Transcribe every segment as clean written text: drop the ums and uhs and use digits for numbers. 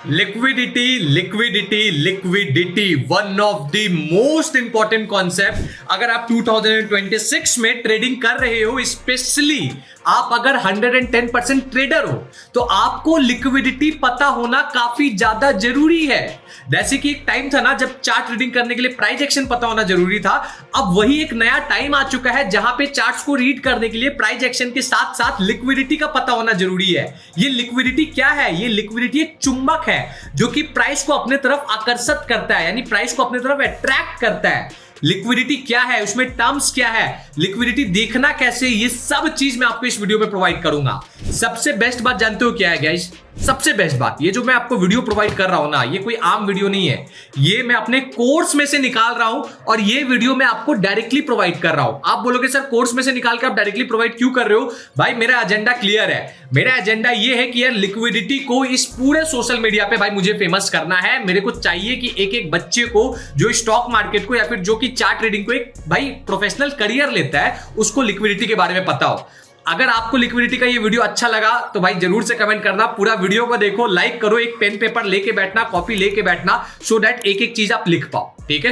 Liquidity liquidity liquidity one of the most important concept. अगर आप 2026 में ट्रेडिंग कर रहे हो, स्पेशली आप अगर 110% ट्रेडर हो, तो आपको लिक्विडिटी पता होना काफी ज्यादा जरूरी है। जैसे कि एक टाइम था ना जब चार्ट रीडिंग करने के लिए प्राइस एक्शन पता होना जरूरी था। अब वही एक नया टाइम आ चुका है जहां पे चार्ट्स को रीड करने के लिए प्राइस एक्शन के साथ साथ लिक्विडिटी का पता होना जरूरी है। ये लिक्विडिटी क्या है? ये लिक्विडिटी एक चुंबक है जो कि प्राइस को अपने तरफ आकर्षित करता है, यानी प्राइस को अपने तरफ अट्रैक्ट करता है। लिक्विडिटी क्या है, उसमें टर्म्स क्या है, लिक्विडिटी देखना कैसे, ये सब चीज मैं आपको इस वीडियो में प्रोवाइड करूंगा। सबसे बेस्ट बात जानते हो क्या है गाइस? सबसे बेस्ट बात, ये जो मैं आपको वीडियो प्रोवाइड कर रहा हूं ना, ये कोई आम वीडियो नहीं है। ये मैं अपने कोर्स में से निकाल रहा हूं और ये वीडियो मैं आपको डायरेक्टली प्रोवाइड कर रहा हूं। आप बोलोगे सर कोर्स में से निकाल के आप डायरेक्टली प्रोवाइड क्यों कर रहे हो? भाई मेरा एजेंडा क्लियर है। मेरा एजेंडा ये है कि यार लिक्विडिटी को इस पूरे सोशल मीडिया पे भाई मुझे फेमस करना है। मेरे को चाहिए कि एक एक बच्चे को जो स्टॉक मार्केट को या फिर जो कि चार्ट ट्रेडिंग को एक भाई प्रोफेशनल करियर लेता है, उसको लिक्विडिटी के बारे में पता हो। अगर आपको लिक्विडिटी का ये वीडियो अच्छा लगा तो भाई जरूर से कमेंट करना, पूरा वीडियो को देखो, लाइक करो, एक पेन पेपर लेके बैठना, कॉपी लेके बैठना, सो दैट एक एक चीज आप लिख पाओ। ठीक है?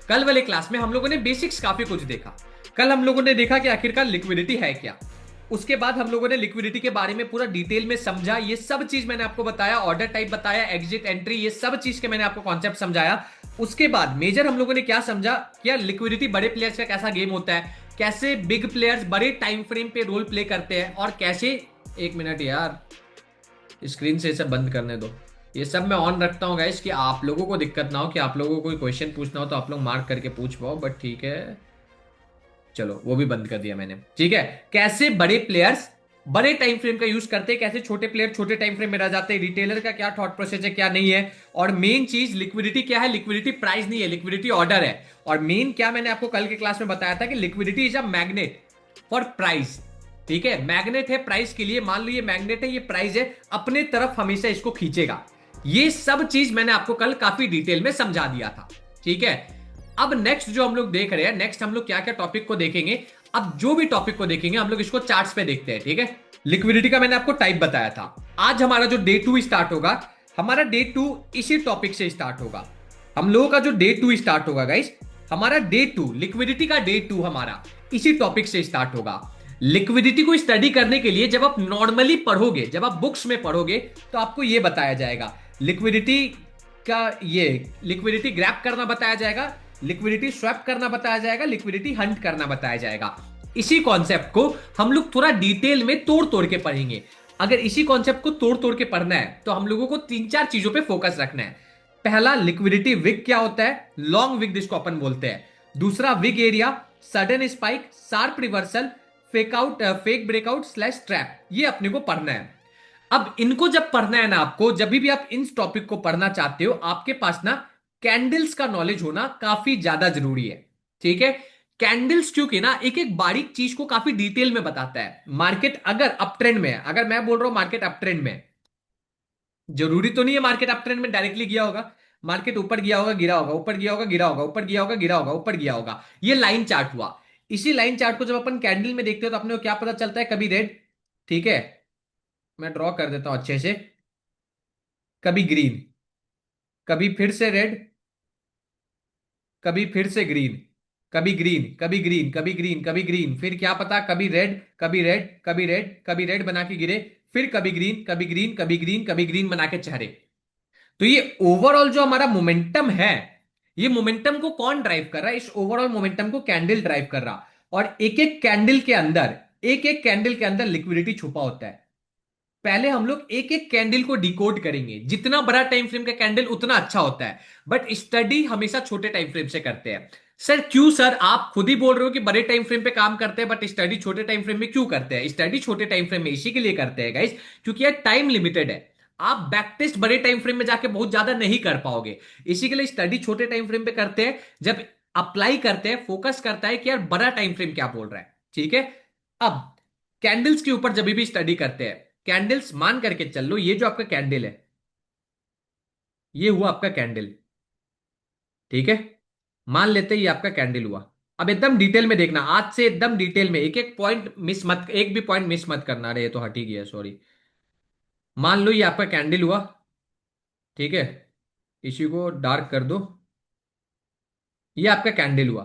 कल वाले क्लास में हम लोगों ने बेसिक्स काफी कुछ देखा। कल हम लोगों ने देखा कि आखिरकार लिक्विडिटी है क्या। उसके बाद हम लोगों ने लिक्विडिटी के बारे में पूरा डिटेल में समझा। ये सब चीज मैंने आपको बताया, ऑर्डर टाइप बताया, एग्जिट एंट्री, ये सब चीज के मैंने आपको कॉन्सेप्ट समझाया। उसके बाद मेजर हम लोगों ने क्या समझा कि यार लिक्विडिटी बड़े प्लेयर्स का कैसा गेम होता है, कैसे बिग प्लेयर्स बड़े टाइम फ्रेम पे रोल प्ले करते हैं, और कैसे, एक मिनट यार स्क्रीन से सब बंद करने दो। ये सब मैं ऑन रखता हूँ गाइस कि आप लोगों को दिक्कत ना हो, कि आप लोगों को कोई क्वेश्चन पूछना हो तो आप लोग मार्क करके पूछ पाओ। बट ठीक है, चलो वो भी बंद कर दिया मैंने। ठीक है, कैसे बड़े प्लेयर्स बड़े टाइम फ्रेम का यूज करते हैं, कैसे छोटे प्लेयर छोटे टाइम फ्रेम में रह जाते हैं, रिटेलर का क्या थॉट प्रोसेस है क्या नहीं है, और मेन चीज लिक्विडिटी क्या है। लिक्विडिटी प्राइस नहीं है, लिक्विडिटी ऑर्डर है। और मेन क्या मैंने आपको कल के क्लास में बताया था कि liquidity is a magnet for price. ठीक है, मैग्नेट है प्राइस के लिए। मान लो ये मैग्नेट है, ये प्राइस है, अपने तरफ हमेशा इसको खींचेगा। ये सब चीज मैंने आपको कल काफी डिटेल में समझा दिया था। ठीक है, अब नेक्स्ट जो हम लोग देख रहे हैं, नेक्स्ट हम लोग क्या क्या टॉपिक को देखेंगे। अब जो भी टॉपिक को देखेंगे हम लोग इसको चार्ट्स पे देखते हैं। ठीक है, लिक्विडिटी का मैंने आपको टाइप बताया था। आज हमारा जो डे 2 स्टार्ट होगा, हमारा डे 2 इसी टॉपिक से स्टार्ट होगा। हम लोगों का जो डे 2 स्टार्ट होगा गाइस, हमारा डे 2 लिक्विडिटी का डे 2 हमारा इसी टॉपिक से स्टार्ट होगा। लिक्विडिटी को स्टडी करने के लिए जब आप नॉर्मली पढ़ोगे, जब आप बुक्स में पढ़ोगे, तो आपको यह बताया जाएगा लिक्विडिटी का, ये लिक्विडिटी ग्रैब करना बताया जाएगा, लिक्विडिटी स्वैप करना बताया जाएगा, लिक्विडिटी हंट करना बताया जाएगा। इसी कॉन्सेप्ट को हम लोग थोड़ा डिटेल में तोड़ तोड़ के पढ़ेंगे। अगर इसी कॉन्सेप्ट को तोड़ तोड़ के पढ़ना है तो हम लोगों को 3-4 चीजों पे फोकस रखना है। पहला, लिक्विडिटी विग क्या होता है, लॉन्ग विग जिसको अपन बोलते हैं। दूसरा, wick area, sudden spike, sharp reversal, fake out, fake breakout slash trap, ये अपने को पढ़ना है। अब इनको जब पढ़ना है ना आपको, जब भी आप इन टॉपिक को पढ़ना चाहते हो, आपके पास ना कैंडल्स का नॉलेज होना काफी ज्यादा जरूरी है। ठीक है, कैंडल्स क्योंकि ना एक एक बारीक चीज को काफी डिटेल में बताता है। मार्केट अगर अप ट्रेंड में है, अगर मैं बोल रहा हूं मार्केट अप ट्रेंड में, जरूरी तो नहीं है मार्केट अप ट्रेंड में डायरेक्टली गया होगा। मार्केट ऊपर गया होगा गिरा होगा, ऊपर गया होगा गिरा होगा, ऊपर गया होगा गिरा होगा, ऊपर गया होगा। ये लाइन चार्ट हुआ। इसी लाइन चार्ट को जब अपन कैंडल में देखते हो तो अपने को क्या पता चलता है, कभी रेड, ठीक है, मैं ड्रॉ कर देता हूं अच्छे से, कभी ग्रीन, कभी फिर से रेड, कभी फिर से ग्रीन, कभी ग्रीन, कभी ग्रीन, कभी ग्रीन, कभी ग्रीन, फिर क्या पता कभी रेड, कभी रेड, कभी रेड, कभी रेड बना के गिरे, फिर कभी ग्रीन, कभी ग्रीन, कभी ग्रीन, कभी ग्रीन बना के चढ़े। तो ये ओवरऑल जो हमारा मोमेंटम है, ये मोमेंटम को कौन ड्राइव कर रहा है? इस ओवरऑल मोमेंटम को कैंडल ड्राइव कर रहा। और एक एक कैंडल के अंदर, एक एक कैंडल के अंदर लिक्विडिटी छुपा होता है। पहले हम लोग एक एक कैंडल को डिकोड करेंगे। जितना बड़ा टाइम फ्रेम का कैंडल उतना अच्छा होता है, बट स्टडी हमेशा छोटे टाइम फ्रेम से करते हैं। सर क्यों सर? आप खुद ही बोल रहे हो कि बड़े टाइम फ्रेम पे काम करते हैं, बट स्टडी छोटे टाइम फ्रेम में क्यों करते हैं? स्टडी छोटे टाइम फ्रेम में इसी के लिए करते हैं गाइस, क्योंकि यार टाइम लिमिटेड है। आप बैक टेस्ट बड़े टाइम फ्रेम में जाके बहुत ज्यादा नहीं कर पाओगे। इसी के लिए स्टडी छोटे टाइम फ्रेम पे करते हैं। जब अप्लाई करते हैं, फोकस करता है कि यार बड़ा टाइम फ्रेम क्या बोल रहा है। ठीक है, अब कैंडल्स के ऊपर जब भी स्टडी करते हैं, कैंडल्स मान करके चल लो, ये जो आपका कैंडल है, ये हुआ आपका कैंडल। ठीक है, मान लेते हैं ये आपका कैंडल हुआ। अब एकदम डिटेल में देखना, आज से एकदम डिटेल में, एक एक पॉइंट मिस मत, एक भी पॉइंट मिस मत करना। अरे ये तो हट ही गया, सॉरी। मान लो ये आपका कैंडल हुआ। ठीक है, इसी को डार्क कर दो। ये आपका कैंडल हुआ।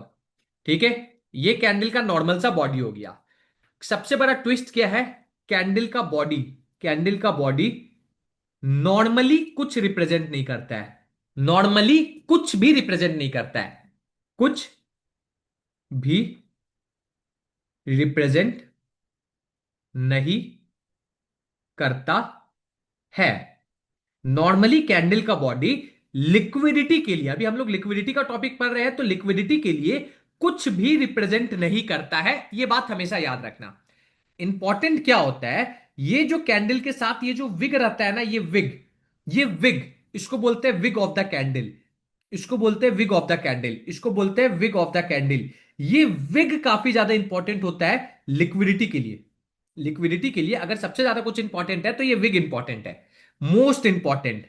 ठीक है, ये कैंडल का नॉर्मल सा बॉडी हो गया। सबसे बड़ा ट्विस्ट क्या है, कैंडल का बॉडी, कैंडल का बॉडी नॉर्मली कुछ रिप्रेजेंट नहीं करता है। नॉर्मली कुछ भी रिप्रेजेंट नहीं करता है, कुछ भी रिप्रेजेंट नहीं करता है। नॉर्मली कैंडल का बॉडी लिक्विडिटी के लिए, अभी हम लोग लिक्विडिटी का टॉपिक पढ़ रहे हैं, तो लिक्विडिटी के लिए कुछ भी रिप्रेजेंट नहीं करता है। यह बात हमेशा याद रखना। इंपॉर्टेंट क्या होता है, ये जो कैंडल के साथ ये जो विग रहता है ना, ये विग, इसको बोलते हैं विग ऑफ द कैंडल, इसको बोलते हैं विग ऑफ द कैंडल, इसको बोलते हैं विग ऑफ द कैंडल। ये विग काफी ज्यादा इंपॉर्टेंट होता है लिक्विडिटी के लिए। लिक्विडिटी के लिए अगर सबसे ज्यादा कुछ इंपॉर्टेंट है तो ये विग इंपॉर्टेंट है। मोस्ट इंपॉर्टेंट,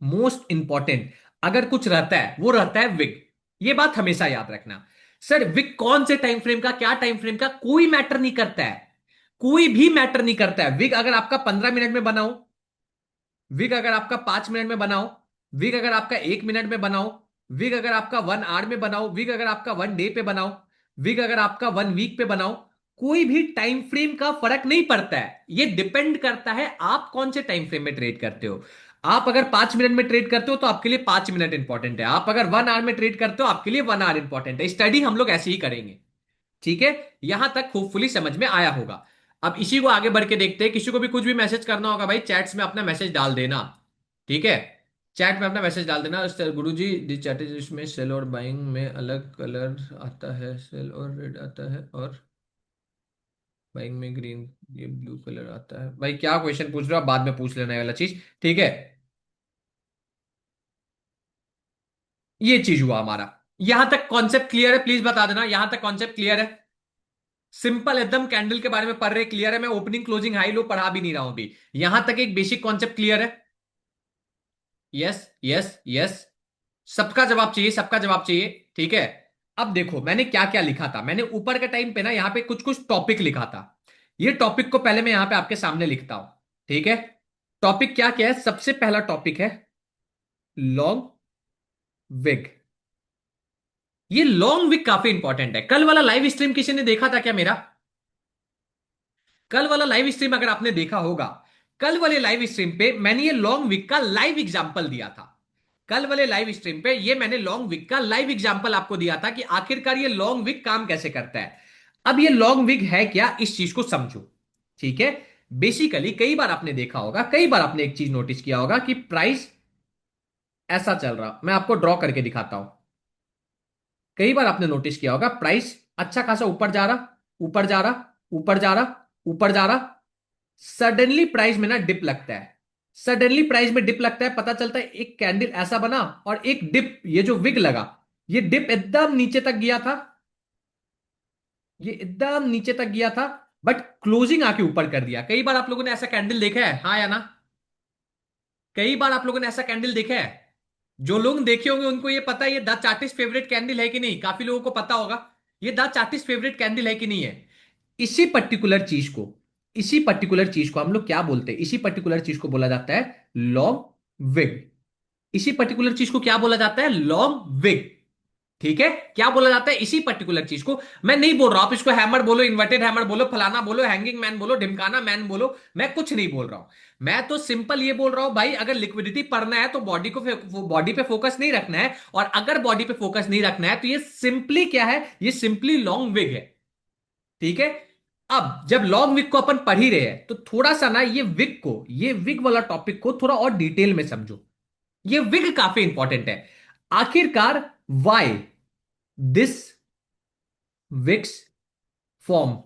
मोस्ट इंपॉर्टेंट अगर कुछ रहता है वो रहता है विग। ये बात हमेशा याद रखना। सर विग कौन से टाइम फ्रेम का, क्या टाइम फ्रेम का, कोई मैटर नहीं करता है, कोई भी मैटर नहीं करता है। विग अगर आपका 15 मिनट में बनाओ, विग अगर आपका 5 मिनट में बनाओ, विग अगर आपका 1 मिनट में बनाओ, विग अगर आपका 1 आवर में बनाओ, विग अगर आपका 1 डे पे बनाओ, विग अगर आपका 1 वीक पे बनाओ, कोई भी टाइम फ्रेम का फर्क नहीं पड़ता है। ये डिपेंड करता है आप कौन से टाइम फ्रेम में ट्रेड करते हो। आप अगर 5 मिनट में ट्रेड करते हो तो आपके लिए 5 मिनट इंपॉर्टेंट है। आप अगर 1 आवर में ट्रेड करते हो आपके लिए 1 आवर इंपॉर्टेंट है। स्टडी हम लोग ऐसे ही करेंगे। ठीक है, यहां तक होपफुली समझ में आया होगा। अब इसी को आगे बढ़ के देखते हैं। किसी को भी कुछ भी मैसेज करना होगा भाई, चैट्स में अपना मैसेज डाल देना। ठीक है, चैट में अपना मैसेज डाल देना। गुरु जी दी चैट इज, इसमें सेल और बाइंग में अलग कलर आता है, सेल और रेड आता है और बाइंग में ग्रीन, ये ब्लू कलर आता है। भाई क्या क्वेश्चन पूछ रहे हो आप, बाद में पूछ लेना ये वाला चीज। ठीक है, ये चीज हुआ हमारा। यहां तक कॉन्सेप्ट क्लियर है, प्लीज बता देना यहां तक कॉन्सेप्ट क्लियर है। सिंपल एकदम, कैंडल के बारे में पढ़ रहे, क्लियर है। मैं ओपनिंग क्लोजिंग हाई लो पढ़ा भी नहीं रहा हूं अभी। यहां तक एक बेसिक कॉन्सेप्ट क्लियर है। यस यस यस, सबका जवाब चाहिए, सबका जवाब चाहिए। ठीक है, अब देखो मैंने क्या क्या लिखा था। मैंने ऊपर के टाइम पे ना यहां पे कुछ कुछ टॉपिक लिखा था। ये टॉपिक को पहले मैं यहां पे आपके सामने लिखता हूं। ठीक है, टॉपिक क्या क्या है, सबसे पहला टॉपिक है लॉन्ग विग। ये लॉन्ग विग काफी इंपॉर्टेंट है। कल वाला लाइव स्ट्रीम किसी ने देखा था क्या मेरा? कल वाला लाइव स्ट्रीम अगर आपने देखा होगा, कल वाले लाइव स्ट्रीम पे मैंने ये लॉन्ग वीक का लाइव एग्जांपल दिया था। कल वाले लाइव स्ट्रीम पे ये मैंने लॉन्ग वीक का लाइव एग्जांपल आपको दिया था कि आखिरकार ये लॉन्ग वीक काम कैसे करता है। अब ये लॉन्ग वीक है क्या, इस चीज को समझो। ठीक है, बेसिकली कई बार आपने देखा होगा, कई बार आपने एक चीज नोटिस किया होगा कि प्राइस ऐसा चल रहा, मैं आपको ड्रॉ करके दिखाता हूं। कई बार आपने नोटिस किया होगा प्राइस अच्छा खासा ऊपर जा रहा, ऊपर जा रहा, ऊपर जा रहा, ऊपर जा रहा, सडनली प्राइस में ना डिप लगता है। सडनली प्राइस में डिप लगता है, पता चलता है एक कैंडल ऐसा बना और एक डिप, ये जो विग लगा, ये डिप एकदम नीचे तक गया था, ये एकदम नीचे तक गया था, बट क्लोजिंग आके ऊपर कर दिया। कई बार आप लोगों ने ऐसा कैंडल देखा है, हाँ या ना? कई बार आप लोगों ने ऐसा कैंडल देखा है? जो लोग देखे होंगे उनको ये पता है ये द चार्टिस्ट फेवरेट कैंडल है कि नहीं। काफी लोगों को पता होगा ये द चार्टिस्ट फेवरेट कैंडल है कि नहीं है। इसी पर्टिकुलर चीज को, इसी पर्टिकुलर चीज को हम लोग क्या बोलते हैं, इसी पर्टिकुलर चीज को बोला जाता है लॉन्ग विग। इसी पर्टिकुलर चीज को क्या बोला जाता है, लॉन्ग विग। ठीक है, क्या बोला जाता है इसी पर्टिकुलर चीज को। मैं नहीं बोल रहा हूं आप इसको हैमर बोलो, इन्वर्टेड हैमर बोलो, फलाना बोलो, हैंगिंग मैन बोलो, ढिमकाना मैन बोलो, मैं कुछ नहीं बोल रहा हूं। मैं तो सिंपल ये बोल रहा हूं भाई, अगर लिक्विडिटी पढ़ना है तो बॉडी पे फोकस नहीं रखना है। और अगर बॉडी पे फोकस नहीं रखना है तो ये सिंपली क्या है, ये सिंपली लॉन्ग विग है। ठीक है, अब जब लॉन्ग विग को अपन पढ़ ही रहे हैं तो थोड़ा सा ना ये विग को, ये विग वाला टॉपिक को थोड़ा और डिटेल में समझो। ये विग काफी इंपॉर्टेंट है। आखिरकार वाई दिस विक्स फॉर्म,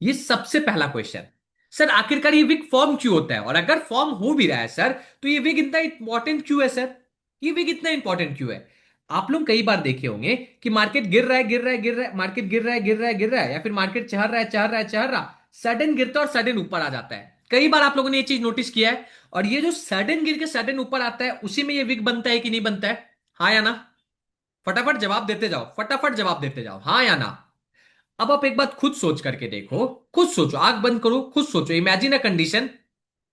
ये सबसे पहला क्वेश्चन। सर आखिरकार ये विग फॉर्म क्यों होता है, और अगर फॉर्म हो भी रहा है सर तो ये विग इतना इंपॉर्टेंट क्यों है सर? ये विग इतना इंपॉर्टेंट क्यों है? आप लोग कई बार देखे होंगे कि मार्केट गिर रहा है, गिर रहा है, गिर रहा है, मार्केट गिर रहा है, गिर रहा है, गिर रहा है, या फिर मार्केट चढ़ रहा है, चढ़ रहा है, चढ़ रहा, सडन गिरता है और सडन ऊपर आ जाता है। कई बार आप लोगों ने ये चीज नोटिस किया है। और ये जो सडन गिर के सडन ऊपर आता है उसी में ये विग बनता है कि नहीं बनता है? हाँ या ना? फटाफट जवाब देते जाओ, फटाफट जवाब देते जाओ, हाँ या ना? अब आप एक बात खुद सोच करके देखो, खुद सोचो, आंख बंद करो, खुद सोचो, इमेजिन अ कंडीशन।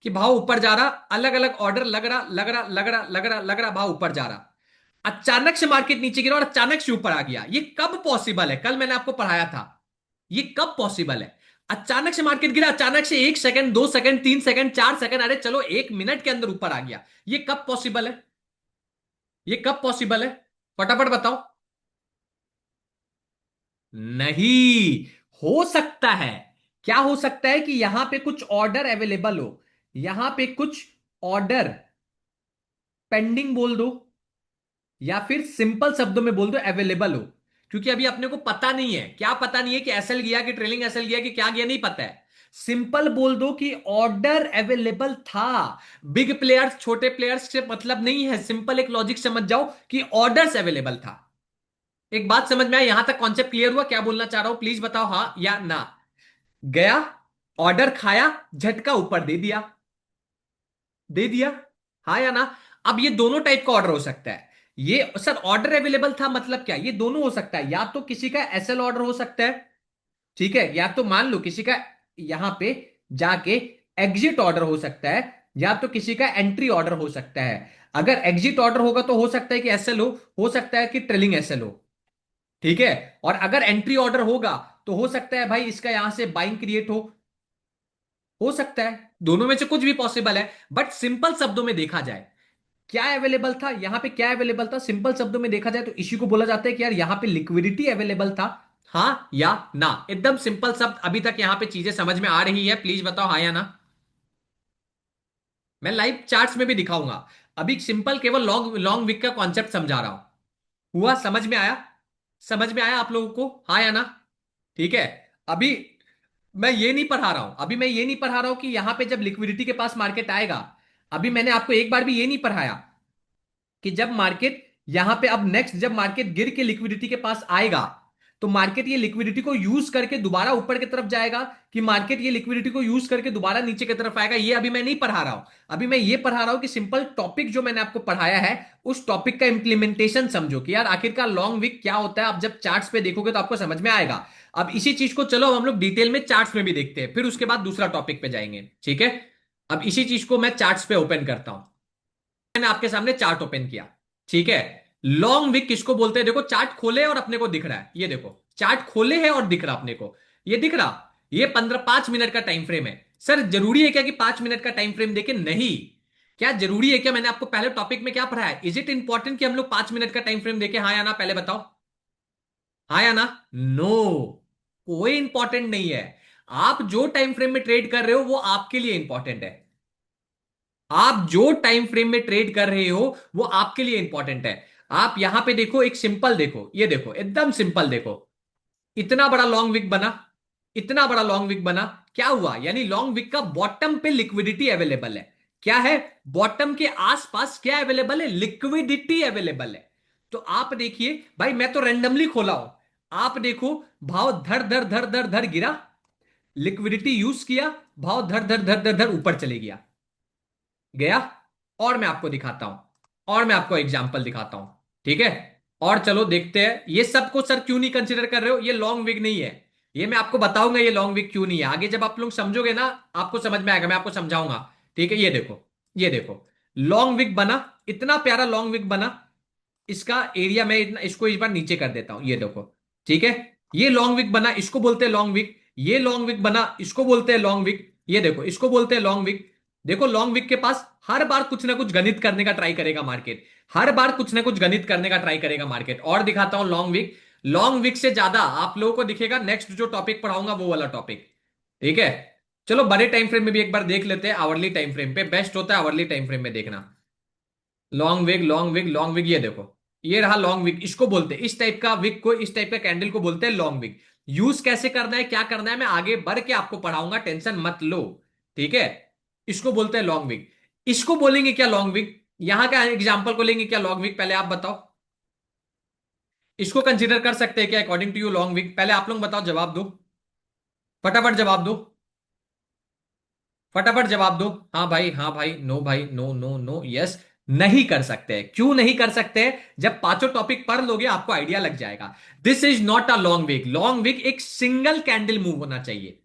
कि भाव ऊपर जा रहा, अलग अलग ऑर्डर लग रहा लग रहा लग रहा लग रहा लग रहा, भाव ऊपर जा रहा, अचानक से मार्केट नीचे गिरा और अचानक से ऊपर आ गया। ये कब पॉसिबल है? कल मैंने आपको पढ़ाया था, ये कब पॉसिबल है? अचानक से मार्केट गिरा, अचानक से 1 सेकंड, 2 सेकंड, 3 सेकंड, 4 सेकंड, अरे चलो 1 मिनट के अंदर ऊपर आ गया। ये कब पॉसिबल है? ये कब पॉसिबल है? फटाफट बताओ। नहीं हो सकता है। क्या हो सकता है? कि यहां पे कुछ ऑर्डर अवेलेबल हो, यहां पे कुछ ऑर्डर पेंडिंग बोल दो, या फिर सिंपल शब्दों में बोल दो अवेलेबल हो। क्योंकि अभी अपने को पता नहीं है, क्या पता नहीं है कि एसएल गया कि ट्रेलिंग एसएल गया कि क्या गया, नहीं पता है। सिंपल बोल दो कि ऑर्डर अवेलेबल था। बिग प्लेयर्स छोटे प्लेयर्स से मतलब नहीं है, सिंपल एक लॉजिक समझ जाओ कि ऑर्डर्स अवेलेबल था। एक बात समझ में आया? यहां तक कॉन्सेप्ट क्लियर हुआ? क्या बोलना चाह रहा हूं प्लीज बताओ, हाँ या ना। गया, ऑर्डर खाया, झटका ऊपर दे दिया, दे दिया, हाँ या ना। अब ये दोनों टाइप का ऑर्डर हो सकता है। ये सर ऑर्डर अवेलेबल था मतलब क्या? ये दोनों हो सकता है, या तो किसी का एसएल ऑर्डर हो सकता है, ठीक है, या तो मान लो किसी का यहां पे जाके एग्जिट ऑर्डर हो सकता है, या तो किसी का एंट्री ऑर्डर हो सकता है। अगर एग्जिट ऑर्डर होगा तो हो सकता है कि एसएल हो सकता है कि ट्रेलिंग एसएल हो, ठीक है। और अगर एंट्री ऑर्डर होगा तो हो सकता है भाई इसका यहां से बाइंग क्रिएट हो सकता है। दोनों में से कुछ भी पॉसिबल है। बट सिंपल शब्दों में देखा जाए, क्या अवेलेबल था यहां पे? क्या अवेलेबल था सिंपल शब्दों में देखा जाए तो इसी को बोला जाता है कि यार यहां पे लिक्विडिटी अवेलेबल था, हाँ या ना। एकदम सिंपल शब्द। अभी तक यहां पे चीजें समझ में आ रही है? प्लीज बताओ हाँ या ना। मैं लाइव चार्ट्स में भी दिखाऊंगा। अभी सिंपल केवल लॉन्ग लॉन्ग वीक का कॉन्सेप्ट समझा रहा हूं। हुआ? समझ में आया? समझ में आया आप लोगों को, हाँ या ना? ठीक है। अभी मैं ये नहीं पढ़ा रहा हूं, अभी मैं ये नहीं पढ़ा रहा हूं कि यहां पे जब लिक्विडिटी के पास मार्केट आएगा। अभी मैंने आपको एक बार भी ये नहीं पढ़ाया कि जब मार्केट यहां पे अब नेक्स्ट जब मार्केट गिर के लिक्विडिटी के पास आएगा तो मार्केट ये लिक्विडिटी को यूज करके दोबारा ऊपर की तरफ जाएगा, कि मार्केट ये लिक्विडिटी को यूज करके दोबारा नीचे की तरफ आएगा। ये अभी मैं नहीं पढ़ा रहा हूं। अभी मैं ये पढ़ा रहा हूं कि सिंपल टॉपिक जो मैंने आपको पढ़ाया है उस टॉपिक का इंप्लीमेंटेशन समझो कि यार आखिरकार लॉन्ग वीक क्या होता है। आप जब चार्ट्स पे देखोगे तो आपको समझ में आएगा। अब इसी चीज को चलो हम लोग डिटेल में चार्ट्स में भी देखते हैं, फिर उसके बाद दूसरा टॉपिक पे जाएंगे, ठीक है। अब इसी चीज को मैं चार्ट्स पे ओपन करता हूं। मैंने आपके सामने चार्ट ओपन किया, ठीक है। लॉन्ग विक किसको बोलते हैं? देखो चार्ट खोले और अपने को दिख रहा है, ये देखो चार्ट खोले है और दिख रहा अपने को, ये दिख रहा। ये 5 मिनट का टाइम फ्रेम है। सर जरूरी है क्या कि 5 मिनट का टाइम फ्रेम देखें? नहीं। क्या जरूरी है क्या? मैंने आपको पहले टॉपिक में क्या पढ़ा है? इज इट इंपॉर्टेंट कि हम लोग 5 मिनट का टाइम फ्रेम देखें, हाँ या ना? पहले बताओ, हाँ या ना? नो, कोई इंपॉर्टेंट नहीं है। आप जो टाइम फ्रेम में ट्रेड कर रहे हो वो आपके लिए इंपॉर्टेंट है। आप जो टाइम फ्रेम में ट्रेड कर रहे हो वो आपके लिए इंपॉर्टेंट है। आप यहां पे देखो, एक सिंपल देखो, ये देखो एकदम सिंपल देखो। इतना बड़ा लॉन्ग विक बना, इतना बड़ा लॉन्ग विक बना, क्या हुआ? यानी लॉन्ग विक का बॉटम पे लिक्विडिटी अवेलेबल है। क्या है? बॉटम के आसपास क्या अवेलेबल है? लिक्विडिटी अवेलेबल है। तो आप देखिए भाई, मैं तो रेंडमली खोला हूं। आप देखो, भाव धर धर धर धर धर गिरा, लिक्विडिटी यूज किया, भाव धर धर धर धर धर ऊपर चले गया, गया। और मैं आपको दिखाता हूं, और मैं आपको एग्जांपल दिखाता हूं, ठीक है। और चलो देखते हैं ये सब को सर क्यों नहीं कंसीडर कर रहे हो। ये लॉन्ग विक नहीं है, ये मैं आपको बताऊंगा ये लॉन्ग विक क्यों नहीं है। आगे जब आप लोग समझोगे ना आपको समझ में आएगा, मैं आपको समझाऊंगा, ठीक है। ये देखो, ये देखो लॉन्ग विक बना, इतना प्यारा लॉन्ग विक बना। इसका एरिया मैं इतना इसको इस बार नीचे कर देता हूं, ये देखो, ठीक है। ये लॉन्ग विक बना, इसको बोलते हैं लॉन्ग विक। ये लॉन्ग विक बना, इसको बोलते हैं लॉन्ग विक। ये देखो, इसको बोलते हैं लॉन्ग विक। देखो लॉन्ग विक के पास हर बार कुछ ना कुछ गणित करने का ट्राई करेगा मार्केट, हर बार कुछ ना कुछ गणित करने का ट्राई करेगा मार्केट। और दिखाता हूं लॉन्ग विक। लॉन्ग विक से ज्यादा आप लोगों को दिखेगा नेक्स्ट जो टॉपिक पढ़ाऊंगा वो वाला टॉपिक, ठीक है। चलो बड़े टाइम फ्रेम में भी एक बार देख लेते हैं। आवरली टाइम फ्रेम पे बेस्ट होता है आवरली टाइम फ्रेम में देखना। Long wick, long wick, long wick, ये देखो, ये रहा लॉन्ग विक। इसको बोलते हैं, इस टाइप का विक को, इस टाइप का कैंडल को बोलते हैं लॉन्ग विक। यूज कैसे करना है, क्या करना है, मैं आगे बढ़ के आपको पढ़ाऊंगा, टेंशन मत लो, ठीक है। इसको बोलते हैं लॉन्ग विक। इसको बोलेंगे क्या लॉन्ग विक? यहां का एग्जांपल को लेंगे क्या लॉन्ग विक? पहले आप बताओ, इसको कंसीडर कर सकते हैं क्या according to you long wick? पहले आप लोग बताओ, जवाब दो, फटाफट जवाब दो, फटाफट जवाब दो। हाँ भाई, नो भाई, नो नो नो, यस। नहीं कर सकते। क्यों नहीं कर सकते? जब पांचों टॉपिक पढ़ लोगे आपको आइडिया लग जाएगा। This is not a long wick. Long wick एक सिंगल कैंडल मूव होना चाहिए।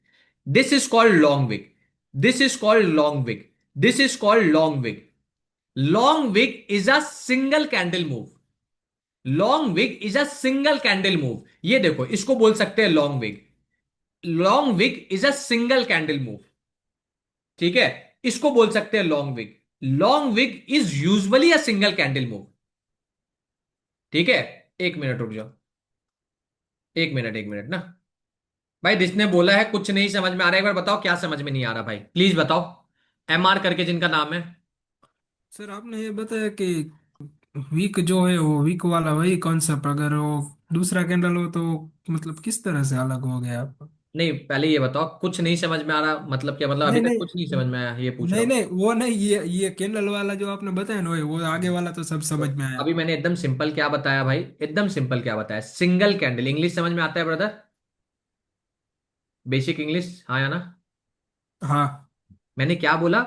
This is called long wick, this is called long wick. This is called long wick. Long wick is a single candle move. Long wick is a single candle move. ये देखो, इसको बोल सकते हैं long wick. Long wick is a single candle move. ठीक है, इसको बोल सकते हैं long wick. Long wick is usually a single candle move. ठीक है, एक मिनट रुक जाओ. एक मिनट ना. भाई जिसने बोला है कुछ नहीं समझ में आ रहा है, एक बार बताओ क्या समझ में नहीं आ रहा भाई, प्लीज बताओ. MR करके जिनका नाम है. सर आपने ये बताया कि वीक जो है वो वीक वाला वही कॉन्सेप्ट, अगर वो दूसरा कैंडल हो तो मतलब किस तरह से अलग हो गया आप? नहीं, पहले ये बताओ कुछ नहीं समझ में आ रहा मतलब क्या, मतलब अभी नहीं तक नहीं कुछ नहीं समझ में आया, ये पूछ रहा नहीं हूं. नहीं, वो नहीं, ये कैंडल वाला जो आपने बताया ना, वो आगे वाला तो सब तो समझ में आया। अभी मैंने एकदम सिंपल क्या बताया भाई, एकदम सिंपल क्या बताया, सिंगल कैंडल. इंग्लिश समझ में आता है ब्रदर? बेसिक इंग्लिश, हाँ या ना? हाँ। मैंने क्या बोला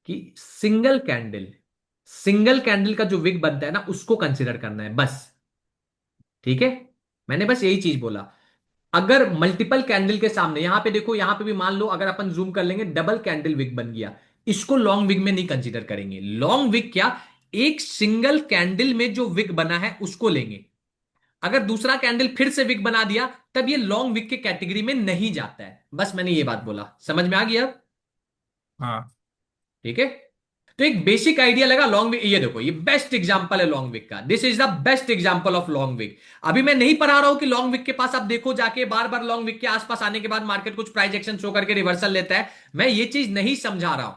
कि सिंगल कैंडल. सिंगल कैंडल का जो विक बनता है ना, उसको कंसिडर करना है बस. ठीक है, मैंने बस यही चीज बोला. अगर मल्टीपल कैंडल के सामने, यहां पे देखो, यहां पे भी मान लो अगर अपन जूम कर लेंगे, डबल कैंडल विक बन गया, इसको लॉन्ग विक में नहीं कंसीडर करेंगे. लॉन्ग विक क्या, एक सिंगल कैंडल में जो विक बना है उसको लेंगे. अगर दूसरा कैंडल फिर से विक बना दिया, तब ये लॉन्ग विक के कैटेगरी में नहीं जाता है. बस मैंने ये बात बोला, समझ में आ गया? हाँ। ठीक है. तो एक बेसिक आइडिया लगा लॉन्ग विक. ये देखो, ये बेस्ट एग्जांपल है लॉन्ग विक का. This is the best example of long wick. अभी मैं नहीं पढ़ा रहा हूं कि लॉन्ग विक के पास आप देखो जाके, बार बार लॉन्ग विक के आसपास आने के बाद मार्केट कुछ प्राइस एक्शन शो करके रिवर्सल लेता है. मैं ये चीज नहीं समझा रहा हूं.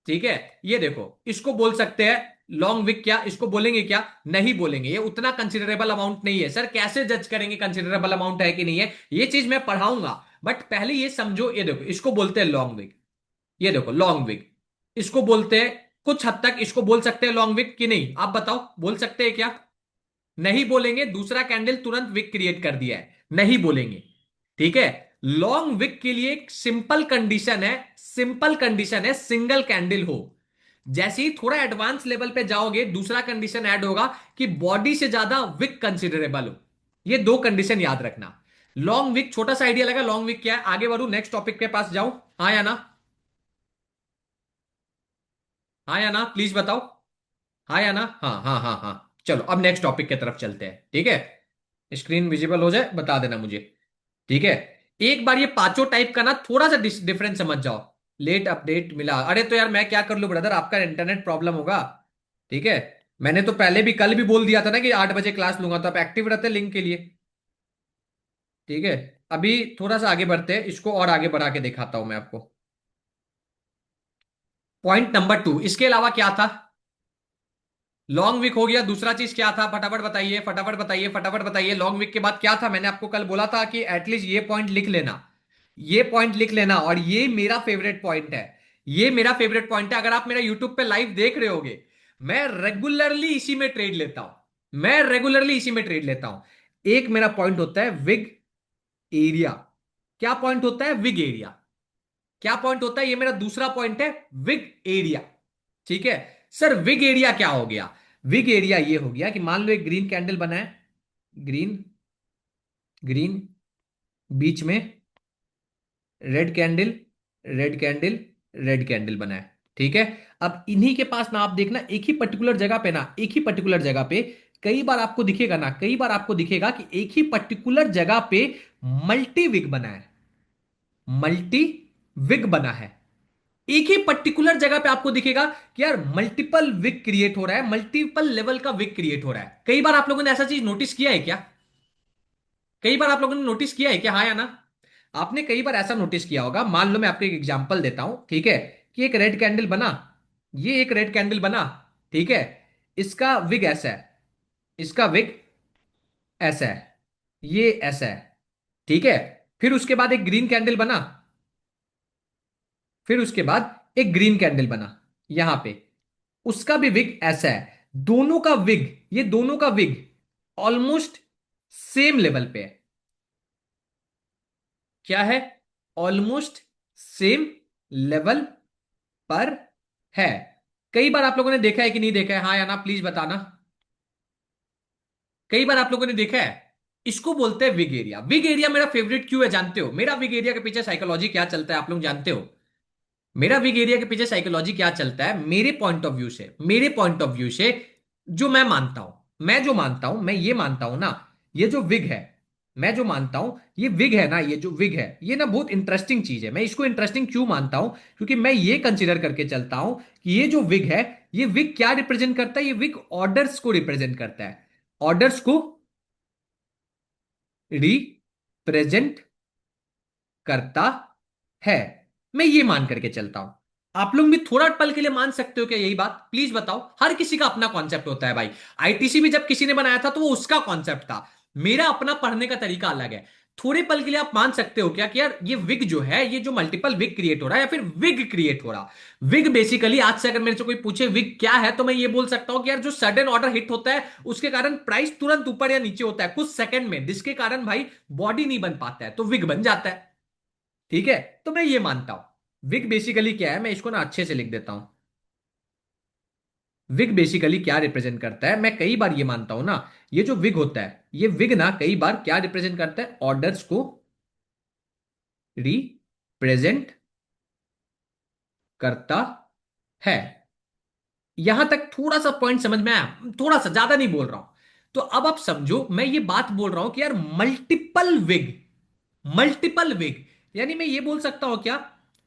ठीक है, ये देखो, इसको बोल सकते हैं लॉन्ग विक. क्या इसको बोलेंगे? क्या नहीं बोलेंगे. ये उतना कंसिडरेबल अमाउंट नहीं है. सर कैसे जज करेंगे कंसिडरेबल अमाउंट है कि नहीं है? ये चीज मैं पढ़ाऊंगा. बट पहले ये समझो, ये देखो, इसको बोलते हैं लॉन्ग विक. ये देखो लॉन्ग विक, इसको बोलते हैं. कुछ हद तक इसको बोल सकते हैं लॉन्ग विक कि नहीं, आप बताओ, बोल सकते हैं क्या? नहीं बोलेंगे. दूसरा कैंडल तुरंत विक क्रिएट कर दिया है, नहीं बोलेंगे. ठीक है. लॉन्ग विक के लिए एक सिंपल कंडीशन है, सिंपल कंडीशन है, सिंगल कैंडल हो. जैसे ही थोड़ा एडवांस लेवल पे जाओगे, दूसरा कंडीशन ऐड होगा कि बॉडी से ज्यादा विक कंसिडरेबल हो. ये दो कंडीशन याद रखना. लॉन्ग विक, छोटा सा आइडिया लगा लॉन्ग विक क्या है. आगे बढ़ू, नेक्स्ट टॉपिक के पास जाऊं, हाँ या ना? हाँ या ना, प्लीज बताओ. हाँ या ना? हाँ हाँ हाँ हाँ. चलो अब नेक्स्ट टॉपिक की तरफ चलते हैं. ठीक है, स्क्रीन विजिबल हो जाए बता देना मुझे. ठीक है. एक बार ये पांचों टाइप का ना थोड़ा सा डिफरेंस समझ जाओ. लेट अपडेट मिला, अरे तो यार मैं क्या कर लूं ब्रदर, आपका इंटरनेट प्रॉब्लम होगा. ठीक है. मैंने तो पहले भी, कल भी बोल दिया था ना कि 8 बजे क्लास लूंगा, तो आप एक्टिव रहते लिंक के लिए. ठीक है. अभी थोड़ा सा आगे बढ़ते हैं, इसको और आगे बढ़ा के दिखाता हूं मैं आपको. पॉइंट नंबर 2, इसके अलावा क्या था? लॉन्ग वीक हो गया. दूसरा चीज क्या था, फटाफट बताइए, फटाफट बताइए, फटाफट बताइए. लॉन्ग वीक के बाद क्या था? मैंने आपको कल बोला था कि एटलीस्ट ये पॉइंट लिख लेना. ये पॉइंट लिख लेना, और ये मेरा फेवरेट पॉइंट है. ये मेरा फेवरेट पॉइंट है. अगर आप मेरा यूट्यूब पे लाइव देख रहे होगे, मैं रेगुलरली इसी में ट्रेड लेता हूं. मैं रेगुलरली इसी में ट्रेड लेता हूं. एक मेरा पॉइंट होता है विग एरिया. क्या पॉइंट होता है? Wig area. क्या पॉइंट होता है? ये मेरा दूसरा पॉइंट है, विग एरिया. ठीक है. सर विग एरिया क्या हो गया? विग एरिया ये हो गया कि मान लो एक ग्रीन कैंडल बना है. ग्रीन, ग्रीन, बीच में red candle, red candle, red candle बना है. ठीक है. अब इन्हीं के पास ना आप देखना, एक ही पर्टिकुलर जगह पे ना, एक ही पर्टिकुलर जगह पे कई बार आपको दिखेगा ना, कई बार आपको दिखेगा कि एक ही पर्टिकुलर जगह पे मल्टी विग बना है. मल्टी विग बना है. एक ही पर्टिकुलर जगह पे आपको दिखेगा कि यार मल्टीपल विक क्रिएट हो रहा है, मल्टीपल लेवल का विक क्रिएट हो रहा है. कई बार आप लोगों ने ऐसा चीज नोटिस किया है क्या? कई बार आप लोगों ने नोटिस किया है क्या, हाँ या ना? आपने कई बार ऐसा नोटिस किया होगा, मान लो मैं आपको एक एग्जांपल देता हूं. ठीक है, कि एक रेड कैंडल बना, ये एक रेड कैंडल बना. ठीक है. इसका विग ऐसा है, इसका विग ऐसा है, ये ऐसा है. ठीक है. फिर उसके बाद एक ग्रीन कैंडल बना, फिर उसके बाद एक ग्रीन कैंडल बना यहां पे. उसका भी विग ऐसा है. दोनों का विग, ये दोनों का विग ऑलमोस्ट सेम लेवल पे है. क्या है? ऑलमोस्ट सेम लेवल पर है. कई बार आप लोगों ने देखा है कि नहीं देखा है, हाँ या ना, प्लीज बताना. कई बार आप लोगों ने देखा है. इसको बोलते हैं विग एरिया. विग एरिया मेरा फेवरेट क्यों है जानते हो? मेरा विग एरिया के पीछे साइकोलॉजी क्या चलता है आप लोग जानते हो? मेरा विग एरिया के पीछे साइकोलॉजी क्या चलता है, मेरे पॉइंट ऑफ व्यू से, मेरे पॉइंट ऑफ व्यू से जो मैं मानता हूं, मैं जो मानता हूं, मैं ये मानता हूं ना, ये जो विग है, मैं जो मानता हूं, ये विग है ना, ये जो विग है ये ना बहुत इंटरेस्टिंग चीज है। मैं इसको इंटरेस्टिंग क्यों मानता हूं, क्योंकि मैं ये कंसीडर करके चलता हूं कि ये जो विग है, ये विग क्या रिप्रेजेंट करता है, ये विग ऑर्डर्स को रिप्रेजेंट करता है, ऑर्डर्स को रिप्रेजेंट करता है। मैं ये मान करके चलता हूं। आप लोग भी थोड़ा पल के लिए मान सकते हो क्या यही बात, प्लीज बताओ। हर किसी का अपना कॉन्सेप्ट होता है भाई। आईटीसी भी जब किसी ने बनाया था तो वो उसका कॉन्सेप्ट था, मेरा अपना पढ़ने का तरीका अलग है। थोड़े पल के लिए आप मान सकते हो क्या कि यार ये विग जो है, ये जो मल्टीपल विग क्रिएट हो रहा है या फिर विग क्रिएट हो रहा। विग बेसिकली आज से अगर मेरे से कोई पूछे विग क्या है, तो मैं ये बोल सकता हूं कि यार जो सडन ऑर्डर हिट होता है उसके कारण प्राइस तुरंत ऊपर या नीचे होता है कुछ सेकंड में, जिसके कारण भाई बॉडी नहीं बन पाता है तो विग बन जाता है। ठीक है, तो मैं ये मानता हूं विग बेसिकली क्या है, मैं इसको ना अच्छे से लिख देता हूं। विग बेसिकली क्या रिप्रेजेंट करता है, मैं कई बार ये मानता हूं ना, ये जो विग होता है, ये विग ना कई बार क्या रिप्रेजेंट करता है, ऑर्डर्स को रिप्रेजेंट करता है। यहां तक थोड़ा सा पॉइंट समझ में आया, थोड़ा सा, ज्यादा नहीं बोल रहा हूं। तो अब आप समझो मैं ये बात बोल रहा हूं कि यार मल्टीपल विग, मल्टीपल विग, यानी मैं ये बोल सकता हूं क्या,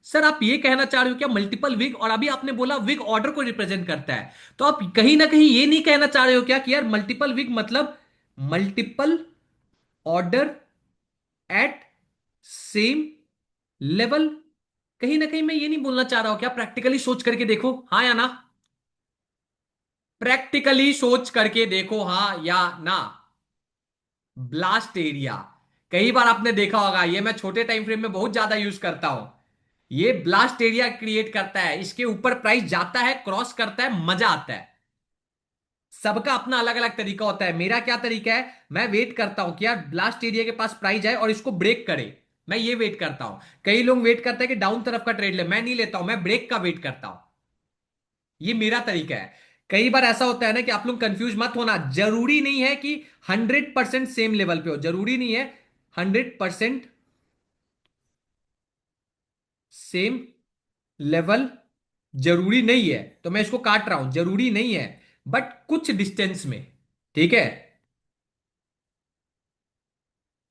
सर आप ये कहना चाह रहे हो क्या मल्टीपल विग, और अभी आपने बोला विग ऑर्डर को रिप्रेजेंट करता है, तो आप कहीं ना कहीं ये नहीं कहना चाह रहे हो क्या कि यार मल्टीपल विग मतलब multiple order at same level. कहीं ना कहीं मैं ये नहीं बोलना चाह रहा हूं क्या, प्रैक्टिकली सोच करके देखो हाँ या ना, प्रैक्टिकली सोच करके देखो हाँ या ना। ब्लास्ट एरिया, कई बार आपने देखा होगा, ये मैं छोटे टाइम फ्रेम में बहुत ज्यादा यूज करता हूं। ये ब्लास्ट एरिया क्रिएट करता है, इसके ऊपर प्राइस जाता है, क्रॉस करता है, मजा आता है। सबका अपना अलग अलग तरीका होता है, मेरा क्या तरीका है, मैं वेट करता हूं कि यार ब्लास्ट एरिया के पास प्राइस जाए और इसको ब्रेक करे, मैं ये वेट करता हूं। कई लोग वेट करते हैं कि डाउन तरफ का ट्रेड ले, मैं नहीं लेता हूं, मैं ब्रेक का वेट करता हूं। ये मेरा तरीका है। कई बार ऐसा होता है ना कि आप लोग कंफ्यूज मत होना, जरूरी नहीं है कि 100% सेम लेवल पे हो, जरूरी नहीं है 100% सेम लेवल, जरूरी नहीं है, तो मैं इसको काट रहा हूं, जरूरी नहीं है, बट कुछ डिस्टेंस में। ठीक है,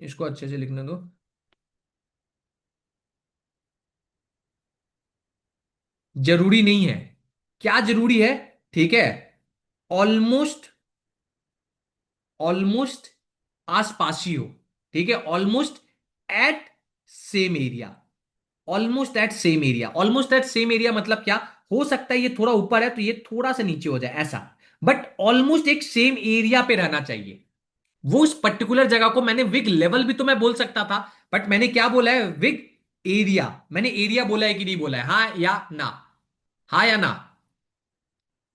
इसको अच्छे से लिखने दो। जरूरी नहीं है, क्या जरूरी है, ठीक है, ऑलमोस्ट, ऑलमोस्ट आसपास ही हो। ठीक है, almost at same area, almost at same area, almost at same area मतलब क्या, हो सकता है ये थोड़ा ऊपर है तो ये थोड़ा सा नीचे हो जाए ऐसा, बट ऑलमोस्ट एक सेम एरिया पे रहना चाहिए। वो उस पर्टिकुलर जगह को, मैंने विग लेवल भी तो मैं बोल सकता था, बट मैंने क्या बोला है, विग एरिया, मैंने एरिया बोला है कि नहीं बोला है, हाँ या ना, हाँ या ना,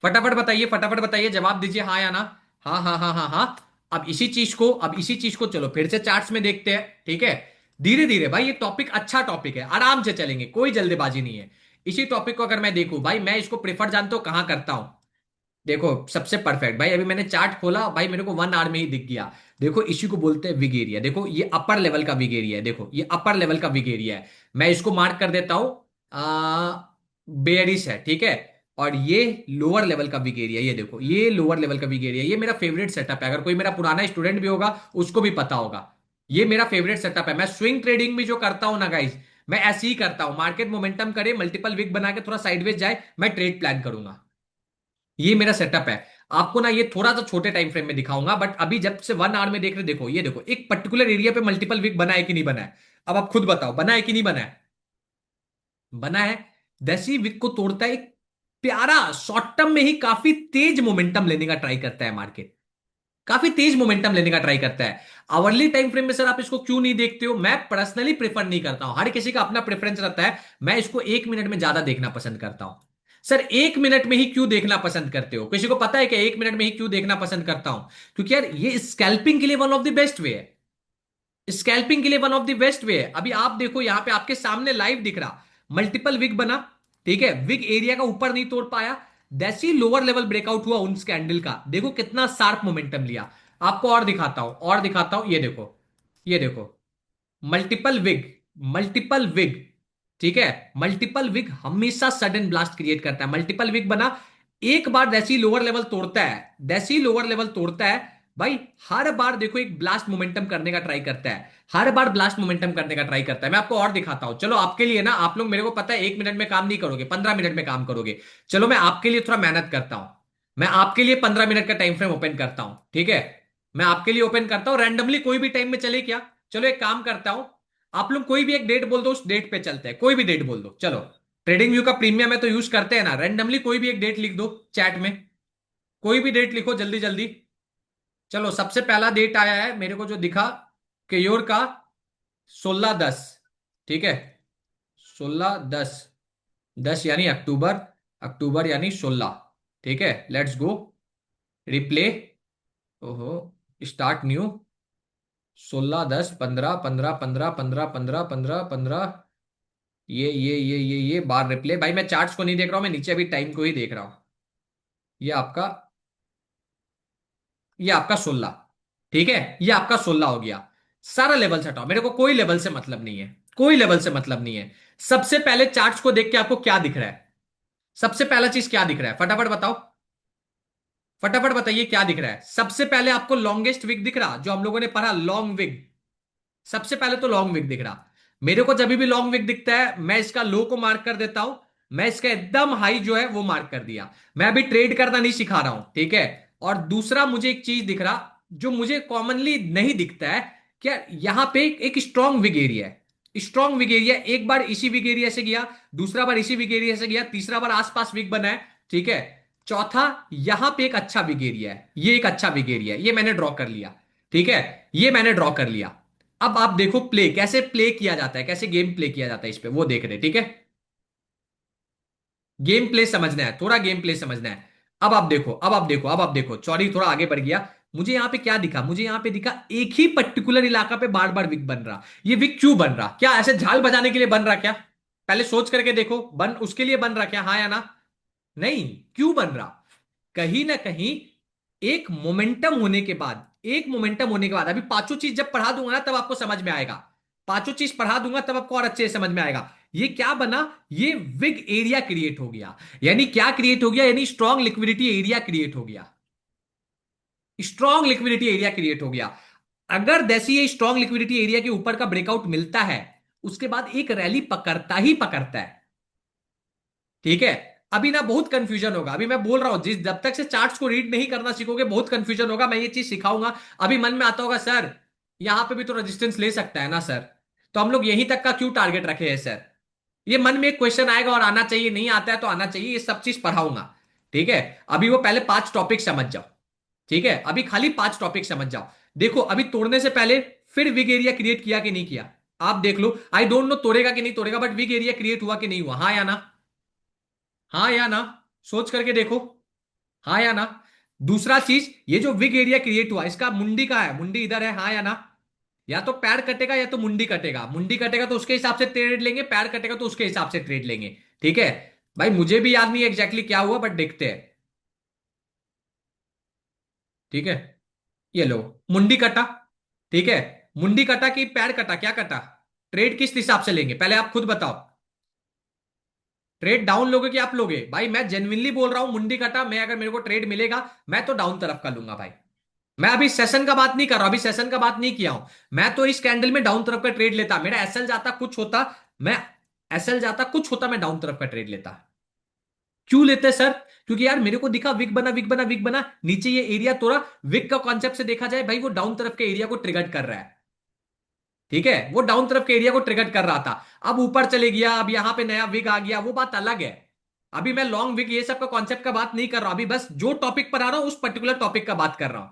फटाफट बताइए, फटाफट बताइए, जवाब दीजिए हाँ या ना। हाँ हाँ हाँ हाँ हाँ। अब इसी चीज को चलो फिर से चार्ट्स में देखते हैं। ठीक है, धीरे धीरे भाई, ये टॉपिक अच्छा टॉपिक है, आराम से चलेंगे, कोई जल्दबाजी नहीं है। इसी टॉपिक को अगर मैं देखूं भाई, मैं इसको प्रेफर जानते हो कहां करता हूं, देखो सबसे परफेक्ट भाई, अभी मैंने चार्ट खोला भाई, मेरे को 1 आवर में ही दिख गया। देखो इसी को बोलते हैं विग एरिया, देखो ये अपर लेवल का विग एरिया है, देखो ये अपर लेवल का विग एरिया है। मैं इसको मार्क कर देता हूं, बेयरिश है, ठीक है। और ये लोअर लेवल का विग एरिया, ये देखो ये लोअर लेवल का विग एरिया, ये मेरा फेवरेट सेटअप है, अगर कोई मेरा पुराना स्टूडेंट भी होगा उसको भी पता होगा। ये मेरा फेवरेट सेटअप है। मैं स्विंग ट्रेडिंग में जो करता हूं ना गाइस, मैं ऐसे ही करता हूं, मार्केट मोमेंटम करे, मल्टीपल विग बना के थोड़ा साइडवेज जाए, मैं ट्रेड प्लान करूंगा। ये मेरा सेटअप है। आपको ना ये थोड़ा सा छोटे टाइम फ्रेम में दिखाऊंगा, बट अभी जब से 1 आवर में देख रहे, देखो ये देखो एक पर्टिकुलर एरिया पे मल्टीपल वीक बना है कि नहीं बना है। अब आप खुद बताओ, बना है कि नहीं बना है, बना है। दसी वीक को तोड़ता है, एक प्यारा शॉर्ट टर्म में ही काफी तेज मोमेंटम लेने का ट्राई करता है मार्केट, काफी तेज मोमेंटम लेने का ट्राई करता है। आवरली टाइम फ्रेम में सर आप इसको क्यों नहीं देखते हो, मैं पर्सनली प्रेफर नहीं करता हूं, हर किसी का अपना प्रेफरेंस रहता है। मैं इसको 1 मिनट में ज्यादा देखना पसंद करता हूं। सर 1 मिनट में ही क्यों देखना पसंद करते हो, किसी को पता है कि 1 मिनट में ही क्यों देखना पसंद करता हूं, क्योंकि यार ये स्कैल्पिंग के लिए one of the best way है, स्कैल्पिंग के लिए one of the best way है। अभी आप देखो यहां पे आपके सामने लाइव दिख रहा, मल्टीपल विग बना, ठीक है, विग एरिया का ऊपर नहीं तोड़ पाया, जैसे लोअर लेवल ब्रेकआउट हुआ उन कैंडल का, देखो कितना शार्प मोमेंटम लिया। आपको और दिखाता हूं, और दिखाता हूं, ये देखो, ये देखो, मल्टीपल विग, मल्टीपल विग, ठीक है। मल्टीपल विक हमेशा सडन ब्लास्ट क्रिएट करता है। मल्टीपल विक बना, एक बार जैसी लोअर लेवल तोड़ता है, जैसी लोअर लेवल तोड़ता है भाई, हर बार देखो एक ब्लास्ट मोमेंटम करने का ट्राई करता है, हर बार ब्लास्ट मोमेंटम करने का ट्राई करता है। मैं आपको और दिखाता हूं, चलो आपके लिए ना, आप लोग मेरे को पता है 1 मिनट में काम नहीं करोगे, 15 मिनट में काम करोगे। चलो मैं आपके लिए थोड़ा मेहनत करता हूं, मैं आपके लिए 15 मिनट का टाइम फ्रेम ओपन करता हूं, ठीक है। मैं आपके लिए ओपन करता हूं रैंडमली, कोई भी टाइम में चले क्या। चलो एक काम करता हूं, आप लोग कोई भी एक डेट बोल दो, उस डेट पे चलते हैं, कोई भी डेट बोल दो चलो। ट्रेडिंग व्यू का प्रीमियम है तो यूज करते हैं ना, रैंडमली कोई भी एक डेट लिख दो चैट में, कोई भी डेट लिखो जल्दी जल्दी। चलो सबसे पहला डेट आया है मेरे को जो दिखा, केयोर का 16/10, ठीक है। 16/10, 10 यानी अक्टूबर, अक्टूबर यानी 16, ठीक है। लेट्स गो, रिप्ले, ओहो, स्टार्ट न्यू, 16/10, 15 15 15 15 15 15 15, ये बार रिप्ले। भाई मैं चार्ट्स को नहीं देख रहा हूं, मैं नीचे अभी टाइम को ही देख रहा हूं। ये आपका, ये आपका 16, ठीक है, ये आपका 16 हो गया। सारा लेवल से हटाओ, मेरे को कोई लेवल से मतलब नहीं है, कोई लेवल से मतलब नहीं है। सबसे पहले चार्ट्स को देख के आपको क्या दिख रहा है, सबसे पहला चीज क्या दिख रहा है, फटाफट बताओ, फटाफट बताइए क्या दिख रहा है। सबसे पहले आपको लॉन्गेस्ट विक दिख रहा, जो हम लोगों ने पढ़ा लॉन्ग विक। सबसे पहले तो लॉन्ग विक दिख रहा, मेरे को जब भी लॉन्ग विक दिखता है मैं इसका लो को मार्क कर देता हूं, मैं इसका एकदम हाई जो है वो मार्क कर दिया। मैं अभी ट्रेड करना नहीं सिखा रहा हूं, ठीक है। और दूसरा मुझे एक चीज दिख रहा जो मुझे कॉमनली नहीं दिखता है, क्या यहां पे एक स्ट्रॉन्ग विग एरिया है। स्ट्रॉन्ग विग एरिया, एक बार इसी विग एरिया से गया, दूसरा बार इसी विग एरिया से गया, तीसरा बार आसपास विग बना है, ठीक है। चौथा, यहां पे एक अच्छा विग एरिया है, ये एक अच्छा विग एरिया है, ये मैंने ड्रॉ कर लिया, ठीक है, ये मैंने ड्रॉ कर लिया। अब आप देखो प्ले कैसे प्ले किया जाता है, कैसे गेम प्ले किया जाता है इस पे, वो देख रहे, ठीक है। गेम प्ले समझना है, थोड़ा गेम प्ले समझना है। अब आप देखो, अब आप देखो, अब आप देखो, सॉरी थोड़ा आगे बढ़ गया। मुझे यहां पे क्या दिखा, मुझे यहां पे दिखा एक ही पर्टिकुलर इलाका पे बार बार विक बन रहा। ये विक क्यों बन रहा, क्या ऐसे झाल बजाने के लिए बन रहा क्या, पहले सोच करके देखो, बन उसके लिए बन रहा क्या, हाँ या ना। नहीं, क्यों बन रहा, कहीं ना कहीं एक मोमेंटम होने के बाद, एक मोमेंटम होने के बाद, अभी पांचों चीज जब पढ़ा दूंगा ना तब आपको समझ में आएगा, पांचों चीज पढ़ा दूंगा तब आपको और अच्छे से समझ में आएगा। ये क्या बना, ये विग एरिया क्रिएट हो गया। यानी क्या क्रिएट हो गया, यानी स्ट्रॉन्ग लिक्विडिटी एरिया क्रिएट हो गया, स्ट्रॉन्ग लिक्विडिटी एरिया क्रिएट हो गया। अगर जैसे ये स्ट्रॉन्ग लिक्विडिटी एरिया के ऊपर का ब्रेकआउट मिलता है, उसके बाद एक रैली पकड़ता ही पकड़ता है, ठीक है। अभी ना बहुत कंफ्यूजन होगा, अभी मैं बोल रहा हूं, जिस जब तक से चार्ट्स को रीड नहीं करना सीखोगे बहुत कंफ्यूजन होगा, मैं ये चीज सिखाऊंगा। अभी मन में आता होगा सर यहां पे भी तो रेजिस्टेंस ले सकता है ना सर, तो हम लोग यहीं तक का क्यों टारगेट रखे हैं सर। ये मन में एक क्वेश्चन आएगा, और आना चाहिए, नहीं आता है तो आना चाहिए, ये सब चीज पढ़ाऊंगा, ठीक है। अभी वो पहले 5 टॉपिक समझ जाओ, ठीक है, अभी खाली 5 टॉपिक समझ जाओ। देखो अभी तोड़ने से पहले फिर विग एरिया क्रिएट किया कि नहीं किया, आप देख लो। आई डोंट नो तोड़ेगा कि नहीं तोड़ेगा, बट विग एरिया क्रिएट हुआ कि नहीं हुआ, हाँ या ना, हाँ या ना, सोच करके देखो, हाँ या ना। दूसरा चीज, ये जो विग एरिया क्रिएट हुआ इसका मुंडी का है, मुंडी इधर है, हाँ या ना। या तो पैर कटेगा या तो मुंडी कटेगा, मुंडी कटेगा तो उसके हिसाब से ट्रेड लेंगे, पैर कटेगा तो उसके हिसाब से ट्रेड लेंगे, ठीक है। भाई मुझे भी याद नहीं एग्जैक्टली क्या हुआ, बट देखते हैं, ठीक है। ये लो, मुंडी कटा, ठीक है। मुंडी कटा कि पैर कटा, क्या कटा, ट्रेड किस हिसाब से लेंगे पहले आप खुद बताओ। ट्रेड डाउन लोगे कि आप लोगे, भाई मैं जेन्युइनली बोल रहा हूं, मुंडी कटा, मैं अगर मेरे को ट्रेड मिलेगा मैं तो डाउन तरफ का लूंगा भाई। मैं अभी सेशन का बात नहीं कर रहा, अभी सेशन का बात नहीं किया हूं। मैं तो इस कैंडल में डाउन तरफ का ट्रेड लेता, मेरा एसएल जाता कुछ होता, मैं एसएल जाता कुछ होता, मैं डाउन तरफ का ट्रेड लेता। क्यों लेते सर, क्योंकि यार मेरे को दिखा विक बना, विक बना, विक बना, नीचे ये एरिया तोड़ा, विक का कॉन्सेप्ट से देखा जाए भाई वो डाउन तरफ के एरिया को ट्रिगर कर रहा है, ठीक है, वो डाउन तरफ के एरिया को ट्रिगर कर रहा था। अब ऊपर चले गया, अब यहां पे नया विग आ गया, वो बात अलग है। अभी मैं लॉन्ग विग ये सब का कॉन्सेप्ट का बात नहीं कर रहा हूं, अभी बस जो टॉपिक पर आ रहा हूं उस पर्टिकुलर टॉपिक का बात कर रहा हूं,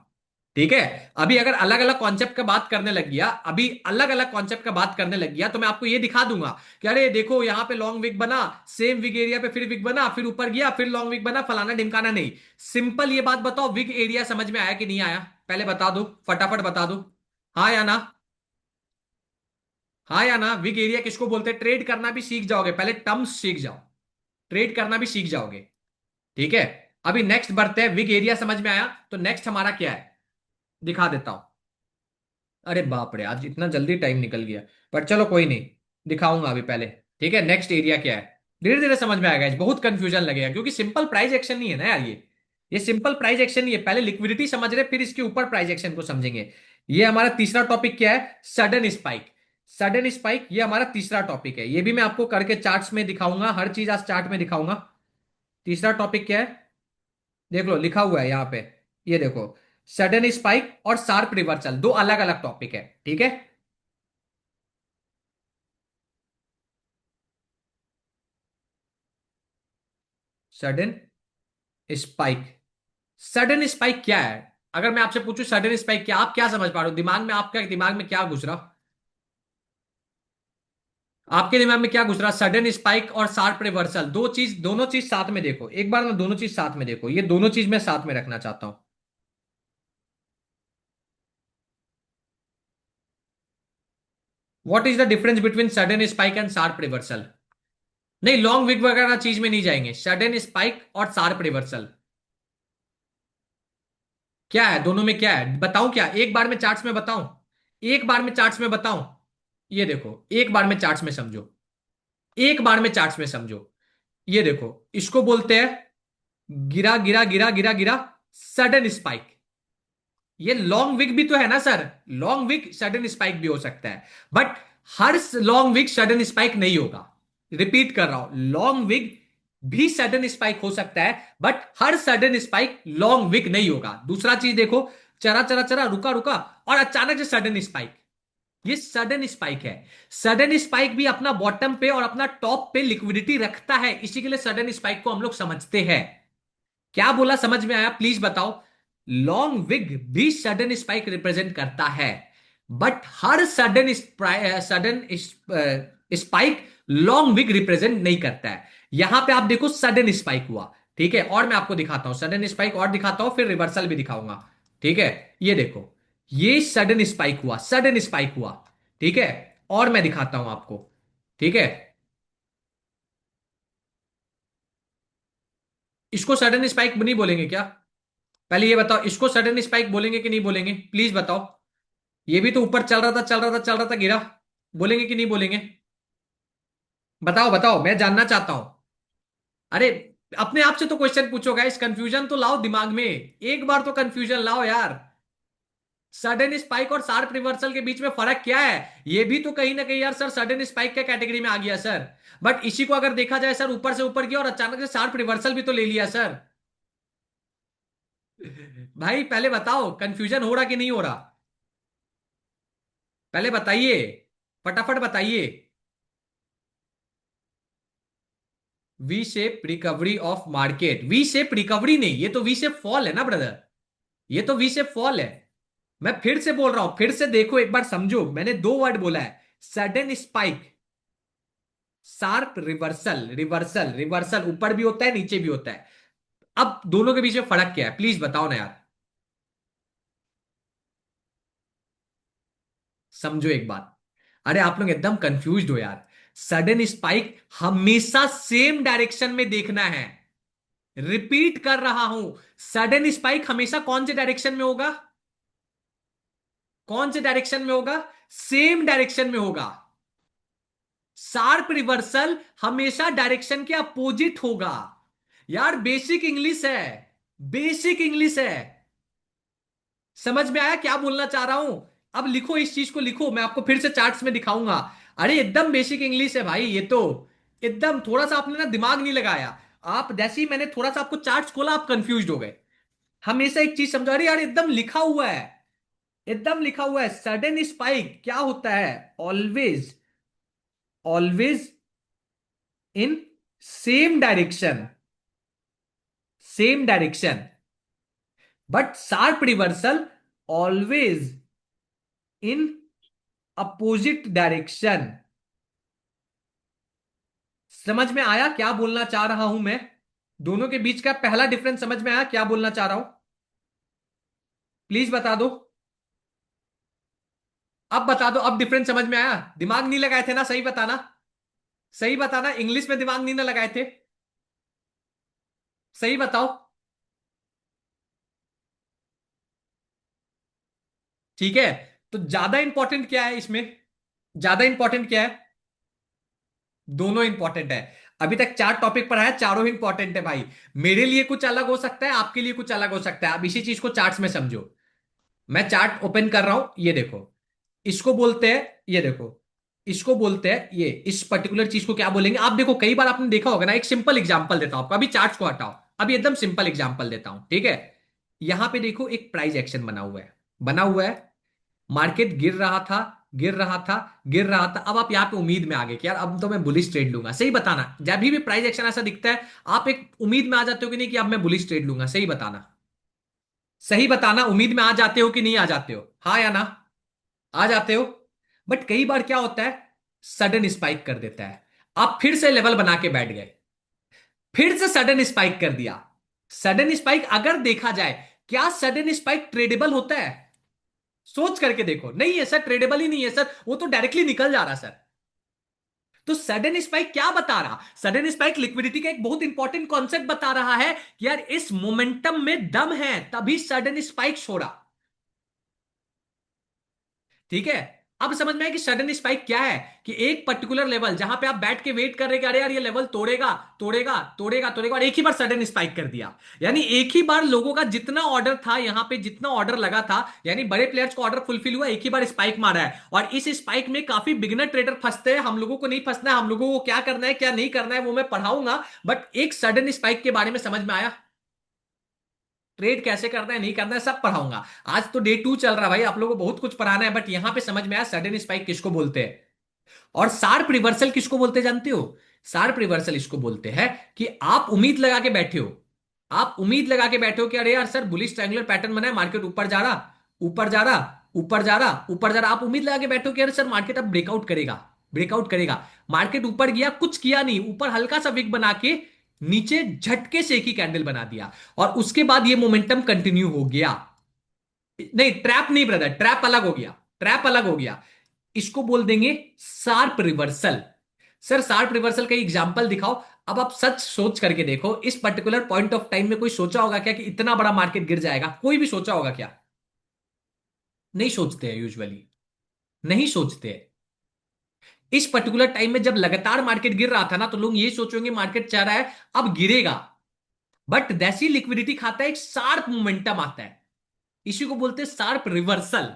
ठीक है। अभी अगर अलग अलग कॉन्सेप्ट का बात करने लग गया, अभी अलग अलग कॉन्सेप्ट का बात करने लग गया, तो मैं आपको ये दिखा दूंगा कि अरे देखो यहां पे लॉन्ग विग बना, सेम विग एरिया पे फिर विग बना, फिर ऊपर गया, फिर लॉन्ग विग बना, फलाना ढिमकाना नहीं। सिंपल ये बात बताओ, विग एरिया समझ में आया कि नहीं आया, पहले बता दो, फटाफट बता दो, हाँ या ना, हाँ या ना। विग एरिया किसको बोलते हैं, ट्रेड करना भी सीख जाओगे, पहले टर्म्स सीख जाओ, ट्रेड करना भी सीख जाओगे, ठीक है। अभी नेक्स्ट बढ़ते हैं, विग एरिया समझ में आया, तो नेक्स्ट हमारा क्या है, दिखा देता हूं। अरे बाप रे, आज इतना जल्दी टाइम निकल गया, पर चलो कोई नहीं, दिखाऊंगा अभी पहले। ठीक है, नेक्स्ट एरिया क्या है, धीरे धीरे समझ में आएगा, बहुत कंफ्यूजन लगेगा क्योंकि सिंपल प्राइस एक्शन नहीं है ना यार ये सिंपल प्राइस एक्शन नहीं है, पहले लिक्विडिटी समझ रहे फिर इसके ऊपर प्राइस एक्शन को समझेंगे। ये हमारा तीसरा टॉपिक क्या है, सडन स्पाइक। सडन स्पाइक ये हमारा तीसरा टॉपिक है, ये भी मैं आपको करके चार्ट्स में दिखाऊंगा, हर चीज आज चार्ट में दिखाऊंगा। तीसरा टॉपिक क्या है, देख लो लिखा हुआ है यहाँ पे, ये देखो, सडन स्पाइक और शार्प रिवर्सल, दो अलग अलग टॉपिक है, ठीक है। सडन स्पाइक, सडन स्पाइक क्या है, अगर मैं आपसे पूछूं सडन स्पाइक क्या, आप क्या समझ पा रहे हो, दिमाग में आपका, दिमाग में क्या घुस रहा, आपके दिमाग में क्या घुस रहा, सडन स्पाइक और शार्प रिवर्सल, दो चीज, दोनों चीज साथ में देखो एक बार ना, दोनों चीज साथ में देखो, ये दोनों चीज मैं साथ में रखना चाहता हूं। What is the difference between sudden spike and sharp reversal, नहीं लॉन्ग विक वगैरह चीज में नहीं जाएंगे, सडन स्पाइक और शार्प रिवर्सल क्या है, दोनों में क्या है बताऊं, क्या एक बार में चार्ट्स में बताऊं, एक बार में चार्ट्स में बताऊं, ये देखो एक बार में चार्ट्स में समझो, एक बार में चार्ट्स में समझो, ये देखो, इसको बोलते हैं गिरा गिरा गिरा गिरा गिरा सडन स्पाइक। ये लॉन्ग विक भी तो है ना sir, long wick sudden spike भी हो सकता है, बट हर लॉन्ग विक सडन स्पाइक नहीं होगा। रिपीट कर रहा हूं, लॉन्ग विक भी सडन स्पाइक हो सकता है, बट हर सडन स्पाइक लॉन्ग विक नहीं होगा। दूसरा चीज देखो, चरा चरा चरा रुका रुका और अचानक से सडन स्पाइक, ये सडन स्पाइक है। सडन स्पाइक भी अपना बॉटम पे और अपना टॉप पे लिक्विडिटी रखता है, इसी के लिए सडन स्पाइक को हम लोग समझते हैं। क्या बोला, समझ में आया प्लीज बताओ। लॉन्ग विग भी सडन स्पाइक रिप्रेजेंट करता है, बट हर sudden sudden spike long wick represent नहीं करता है। यहां पे आप देखो सडन स्पाइक हुआ, ठीक है, और मैं आपको दिखाता हूं सडन स्पाइक और दिखाता हूं, फिर रिवर्सल भी दिखाऊंगा, ठीक है। ये देखो, ये सडन स्पाइक हुआ, सडन स्पाइक हुआ, ठीक है, और मैं दिखाता हूं आपको, ठीक है। इसको सडन स्पाइक नहीं बोलेंगे क्या, पहले ये बताओ, इसको सडन स्पाइक बोलेंगे कि नहीं बोलेंगे, प्लीज बताओ। ये भी तो ऊपर चल रहा था चल रहा था चल रहा था, गिरा, बोलेंगे कि नहीं बोलेंगे, बताओ बताओ, मैं जानना चाहता हूं। अरे अपने आप से तो क्वेश्चन पूछो गाइस, कंफ्यूजन तो लाओ दिमाग में, एक बार तो कंफ्यूजन लाओ यार। सडन स्पाइक और शार्प रिवर्सल के बीच में फर्क क्या है, ये भी तो कहीं ना कहीं यार सर सडन स्पाइक के कैटेगरी में आ गया सर, बट इसी को अगर देखा जाए सर, ऊपर से ऊपर गया और अचानक से शार्प रिवर्सल भी तो ले लिया सर। भाई पहले बताओ कंफ्यूजन हो रहा कि नहीं हो रहा, पहले बताइए, फटाफट बताइए। V shape recovery of market, V shape recovery नहीं, ये तो वी शेप फॉल है ना ब्रदर, ये तो वी शेप फॉल है। मैं फिर से बोल रहा हूं, फिर से देखो एक बार समझो, मैंने दो वर्ड बोला है, sudden spike, sharp reversal, reversal reversal ऊपर भी होता है नीचे भी होता है। अब दोनों के बीच में फर्क क्या है प्लीज बताओ ना यार, समझो एक बात। अरे आप लोग एकदम कंफ्यूज हो यार, सडन स्पाइक हमेशा सेम डायरेक्शन में देखना है, रिपीट कर रहा हूं, सडन स्पाइक हमेशा कौन से डायरेक्शन में होगा, कौन से डायरेक्शन में होगा, सेम डायरेक्शन में होगा। शार्प रिवर्सल हमेशा डायरेक्शन के अपोजिट होगा। यार बेसिक इंग्लिश है, बेसिक इंग्लिश है, समझ में आया क्या बोलना चाह रहा हूं। अब लिखो, इस चीज को लिखो, मैं आपको फिर से चार्ट्स में दिखाऊंगा। अरे एकदम बेसिक इंग्लिश है भाई ये तो, एकदम थोड़ा सा आपने ना दिमाग नहीं लगाया, आप जैसे ही मैंने थोड़ा सा आपको चार्ट्स खोला आप कंफ्यूज हो गए। हमेशा एक चीज समझो, अरे यार एकदम लिखा हुआ है, एकदम लिखा हुआ है, सडन स्पाइक क्या होता है, always, always in same direction, same direction, but sharp reversal always in opposite direction. समझ में आया क्या बोलना चाह रहा हूं मैं, दोनों के बीच का पहला डिफरेंस समझ में आया क्या बोलना चाह रहा हूं, प्लीज बता दो, अब बता दो, अब डिफरेंस समझ में आया, दिमाग नहीं लगाए थे ना, सही बताना, सही बताना, इंग्लिश में दिमाग नहीं ना लगाए थे, सही बताओ। ठीक है, तो ज्यादा इंपॉर्टेंट क्या है इसमें, ज्यादा इंपॉर्टेंट क्या है, दोनों इंपॉर्टेंट है। अभी तक चार टॉपिक पर आया, चारों इंपॉर्टेंट है भाई। मेरे लिए कुछ अलग हो सकता है, आपके लिए कुछ अलग हो सकता है। अब इसी चीज को चार्ट्स में समझो। मैं चार्ट ओपन कर रहा हूं, ये देखो। इसको बोलते हैं, ये देखो, इसको बोलते हैं, ये इस पर्टिकुलर चीज को क्या बोलेंगे आप देखो। कई बार आपने देखा होगा ना, एक सिंपल एग्जांपल देता हूं आपको। अभी चार्ट्स को हटाओ, अभी एकदम सिंपल एग्जांपल देता हूं, ठीक है। यहां पे देखो एक प्राइस एक्शन बना हुआ है, बना हुआ है। मार्केट गिर रहा था, गिर रहा था, गिर रहा था। अब आप यहां पे उम्मीद में आ गए कि यार अब तो मैं बुलिश ट्रेड लूंगा। सही बताना, जब भी प्राइस एक्शन ऐसा दिखता है, आप एक उम्मीद में आ जाते हो कि नहीं कि अब मैं बुलिश ट्रेड लूंगा। सही बताना, सही बताना, उम्मीद में आ जाते हो कि नहीं आ जाते हो, हाँ या ना? आ जाते हो। बट कई बार क्या होता है, सडन स्पाइक कर देता है। आप फिर से लेवल बना के बैठ गए, फिर से सडन स्पाइक कर दिया। सडन स्पाइक अगर देखा जाए, क्या सडन स्पाइक ट्रेडेबल होता है? सोच करके देखो, नहीं है सर, ट्रेडेबल ही नहीं है सर, वो तो डायरेक्टली निकल जा रहा सर। तो सडन स्पाइक क्या बता रहा? सडन स्पाइक लिक्विडिटी का एक बहुत इंपॉर्टेंट कॉन्सेप्ट बता रहा है कि यार इस मोमेंटम में दम है, तभी सडन स्पाइक छोड़ा। ठीक है। अब समझ में आया कि सडन स्पाइक क्या है। कि एक पर्टिकुलर लेवल जहां पे आप बैठ के वेट कर रहे कि अरे यार ये लेवल तोड़ेगा, तोड़ेगा, तोड़ेगा, तोड़ेगा, और एक ही बार सडन स्पाइक कर दिया। यानी एक ही बार लोगों का जितना ऑर्डर था, यहां पे जितना ऑर्डर लगा था, यानी बड़े प्लेयर्स को ऑर्डर फुलफिल हुआ, एक ही बार स्पाइक मारा है। और इस स्पाइक में काफी बिगिनर ट्रेडर फंसते हैं। हम लोगों को नहीं फंसना है, हम लोगों को क्या करना है क्या नहीं करना है वो मैं पढ़ाऊंगा। बट एक सडन स्पाइक के बारे में समझ में आया। ट्रेड कैसे करना है नहीं करना है सब पढ़ाऊंगा। आज तो डे 2 चल रहा है भाई, आप लोगों को बहुत कुछ पढ़ाना है। बट यहां पे समझ में आया सडन स्पाइक किसको बोलते हैं, और शार्प रिवर्सल किसको बोलते हैं जानते हो? शार्प रिवर्सल इसको बोलते हैं कि आप उम्मीद लगा के बैठे हो। आप उम्मीद लगा के बैठे हो कि अरे यार सर बुलिश ट्रायंगुलर पैटर्न बना है, मार्केट ऊपर जा रहा, ऊपर जा रहा, ऊपर जा रहा, ऊपर जा रहा। आप उम्मीद लगा के बैठे हो कि अरे सर मार्केट अब ब्रेकआउट करेगा, ब्रेकआउट करेगा। मार्केट ऊपर गया, कुछ किया नहीं, ऊपर हल्का सा विक बना के नीचे झटके से एक ही कैंडल बना दिया, और उसके बाद ये मोमेंटम कंटिन्यू हो गया। नहीं, ट्रैप नहीं ब्रदर, ट्रैप अलग हो गया, ट्रैप अलग हो गया। इसको बोल देंगे sharp reversal. Sir sharp reversal का एग्जांपल दिखाओ। अब आप सच सोच करके देखो, इस पर्टिकुलर पॉइंट ऑफ टाइम में कोई सोचा होगा क्या कि इतना बड़ा मार्केट गिर जाएगा? कोई भी सोचा होगा क्या? नहीं सोचते हैं यूजुअली, नहीं सोचते हैं। इस पर्टिकुलर टाइम में जब लगातार मार्केट गिर रहा था ना, तो लोग ये सोचेंगे मार्केट चाह रहा है अब गिरेगा। बट जैसी लिक्विडिटी खाता है, एक शार्प मोमेंटम आता है, इसी को बोलते हैं शार्प रिवर्सल।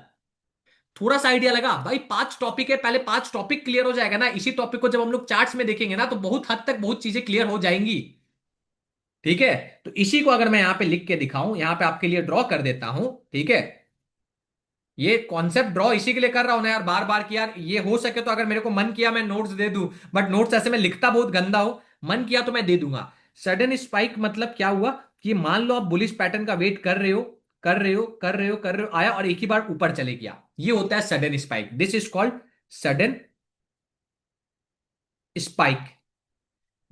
थोड़ा सा आइडिया लगा भाई? 5 टॉपिक है, पहले 5 टॉपिक क्लियर हो जाएगा ना, इसी टॉपिक को जब हम लोग चार्ट्स में देखेंगे ना, तो बहुत हद तक बहुत चीजें क्लियर हो जाएंगी। ठीक है। तो इसी को अगर मैं यहां पे लिख के दिखाऊं, यहां पे आपके लिए ड्रॉ कर देता हूं, ठीक है। ये कॉन्सेप्ट ड्रॉ इसी के लिए कर रहा हूं ना यार, बार बार कि यार ये हो सके तो अगर मेरे को मन किया मैं नोट्स दे दूं। बट नोट्स ऐसे मैं लिखता बहुत गंदा हूं, मन किया तो मैं दे दूंगा। सडन स्पाइक मतलब क्या हुआ? कि मान लो आप बुलिश पैटर्न का वेट कर रहे हो, कर रहे हो, कर रहे हो, कर रहे हो, आया और एक ही बार ऊपर चले गया। ये होता है sudden spike, this is called sudden spike.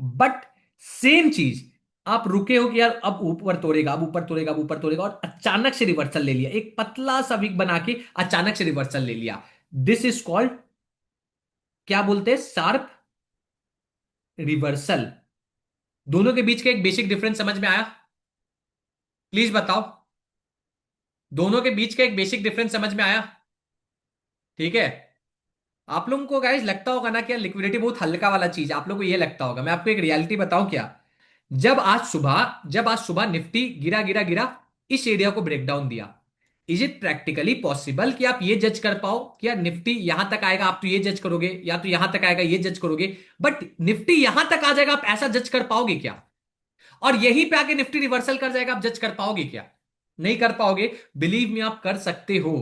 But same चीज, आप रुके हो कि यार अब ऊपर तोड़ेगा, अब ऊपर तोड़ेगा, अब ऊपर तोड़ेगा, और अचानक से रिवर्सल ले लिया, एक पतला सा विक बना के अचानक से रिवर्सल ले लिया। दिस इज कॉल्ड, क्या बोलते हैं, शार्प रिवर्सल। दोनों के बीच का एक बेसिक डिफरेंस समझ में आया? प्लीज बताओ। दोनों के बीच का एक बेसिक डिफरेंस समझ में आया? ठीक है। आप लोगों को गाइस लगता होगा ना कि यार लिक्विडिटी बहुत हल्का वाला चीज है, आप लोगों को ये लगता होगा। मैं आपको एक रियलिटी बताऊं क्या? जब आज सुबह निफ्टी गिरा गिरा गिरा, इस एरिया को ब्रेकडाउन दिया, इज इट प्रैक्टिकली पॉसिबल कि आप ये जज कर पाओ कि यार निफ्टी यहां तक आएगा? आप तो ये जज करोगे, या तो यहां तक आएगा ये जज करोगे। बट निफ्टी यहां तक आ जाएगा, आप ऐसा जज कर पाओगे क्या? और यहीं पे आके निफ्टी रिवर्सल कर जाएगा, आप जज कर पाओगे क्या? नहीं कर पाओगे। बिलीव मी, आप कर सकते हो।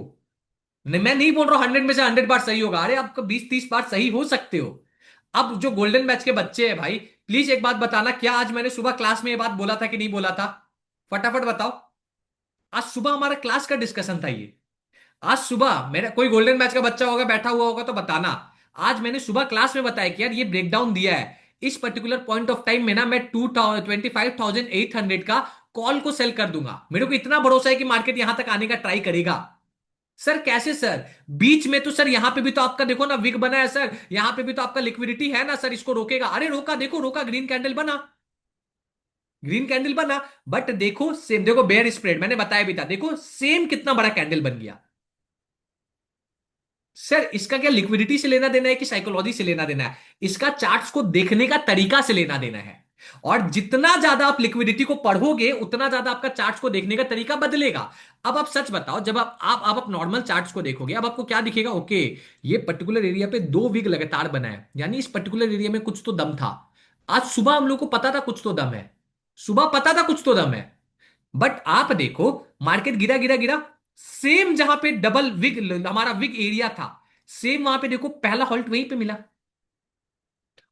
नहीं, मैं नहीं बोल रहा हूं 100 में से 100 बार सही होगा, अरे आपको 20-30 बार सही हो सकते हो। अब जो गोल्डन बैच के बच्चे हैं भाई, प्लीज एक बात बताना, क्या आज मैंने सुबह क्लास में ये बात बोला था कि नहीं बोला था? फटाफट बताओ। आज सुबह हमारा क्लास का डिस्कशन था ये। आज सुबह मेरा कोई गोल्डन बैच का बच्चा होगा बैठा हुआ होगा तो बताना। आज मैंने सुबह क्लास में बताया कि यार ये ब्रेकडाउन दिया है, इस पर्टिकुलर पॉइंट ऑफ टाइम में ना मैं 25,800 का कॉल को सेल कर दूंगा। मेरे को इतना भरोसा है कि मार्केट यहां तक आने का ट्राई करेगा। सर कैसे सर? बीच में तो सर यहां पे भी तो आपका देखो ना विग बना है सर, यहां पे भी तो आपका लिक्विडिटी है ना सर, इसको रोकेगा। अरे रोका, देखो रोका, ग्रीन कैंडल बना, ग्रीन कैंडल बना। बट देखो सेम, देखो बेयर स्प्रेड मैंने बताया भी था, देखो सेम कितना बड़ा कैंडल बन गया। सर इसका क्या लिक्विडिटी से लेना देना है कि साइकोलॉजी से लेना देना है? इसका चार्ट्स को देखने का तरीका से लेना देना है। और जितना ज्यादा आप लिक्विडिटी को पढ़ोगे उतना ज्यादा आपका चार्ट्स को देखने का तरीका बदलेगा। अब आप सच बताओ, जब आप नॉर्मल चार्ट्स को देखोगे, अब आपको क्या दिखेगा? ओके, ये पर्टिकुलर एरिया पे दो विग लगातार बना है, यानी इस पर्टिकुलर एरिया में कुछ तो दम था। आज सुबह हम लोग को पता था कुछ तो दम है, सुबह पता था कुछ तो दम है। बट आप देखो, मार्केट गिरा गिरा गिरा, सेम जहां पे डबल विग हमारा विग एरिया था, सेम वहां पे देखो पहला हॉल्ट वहीं पे मिला।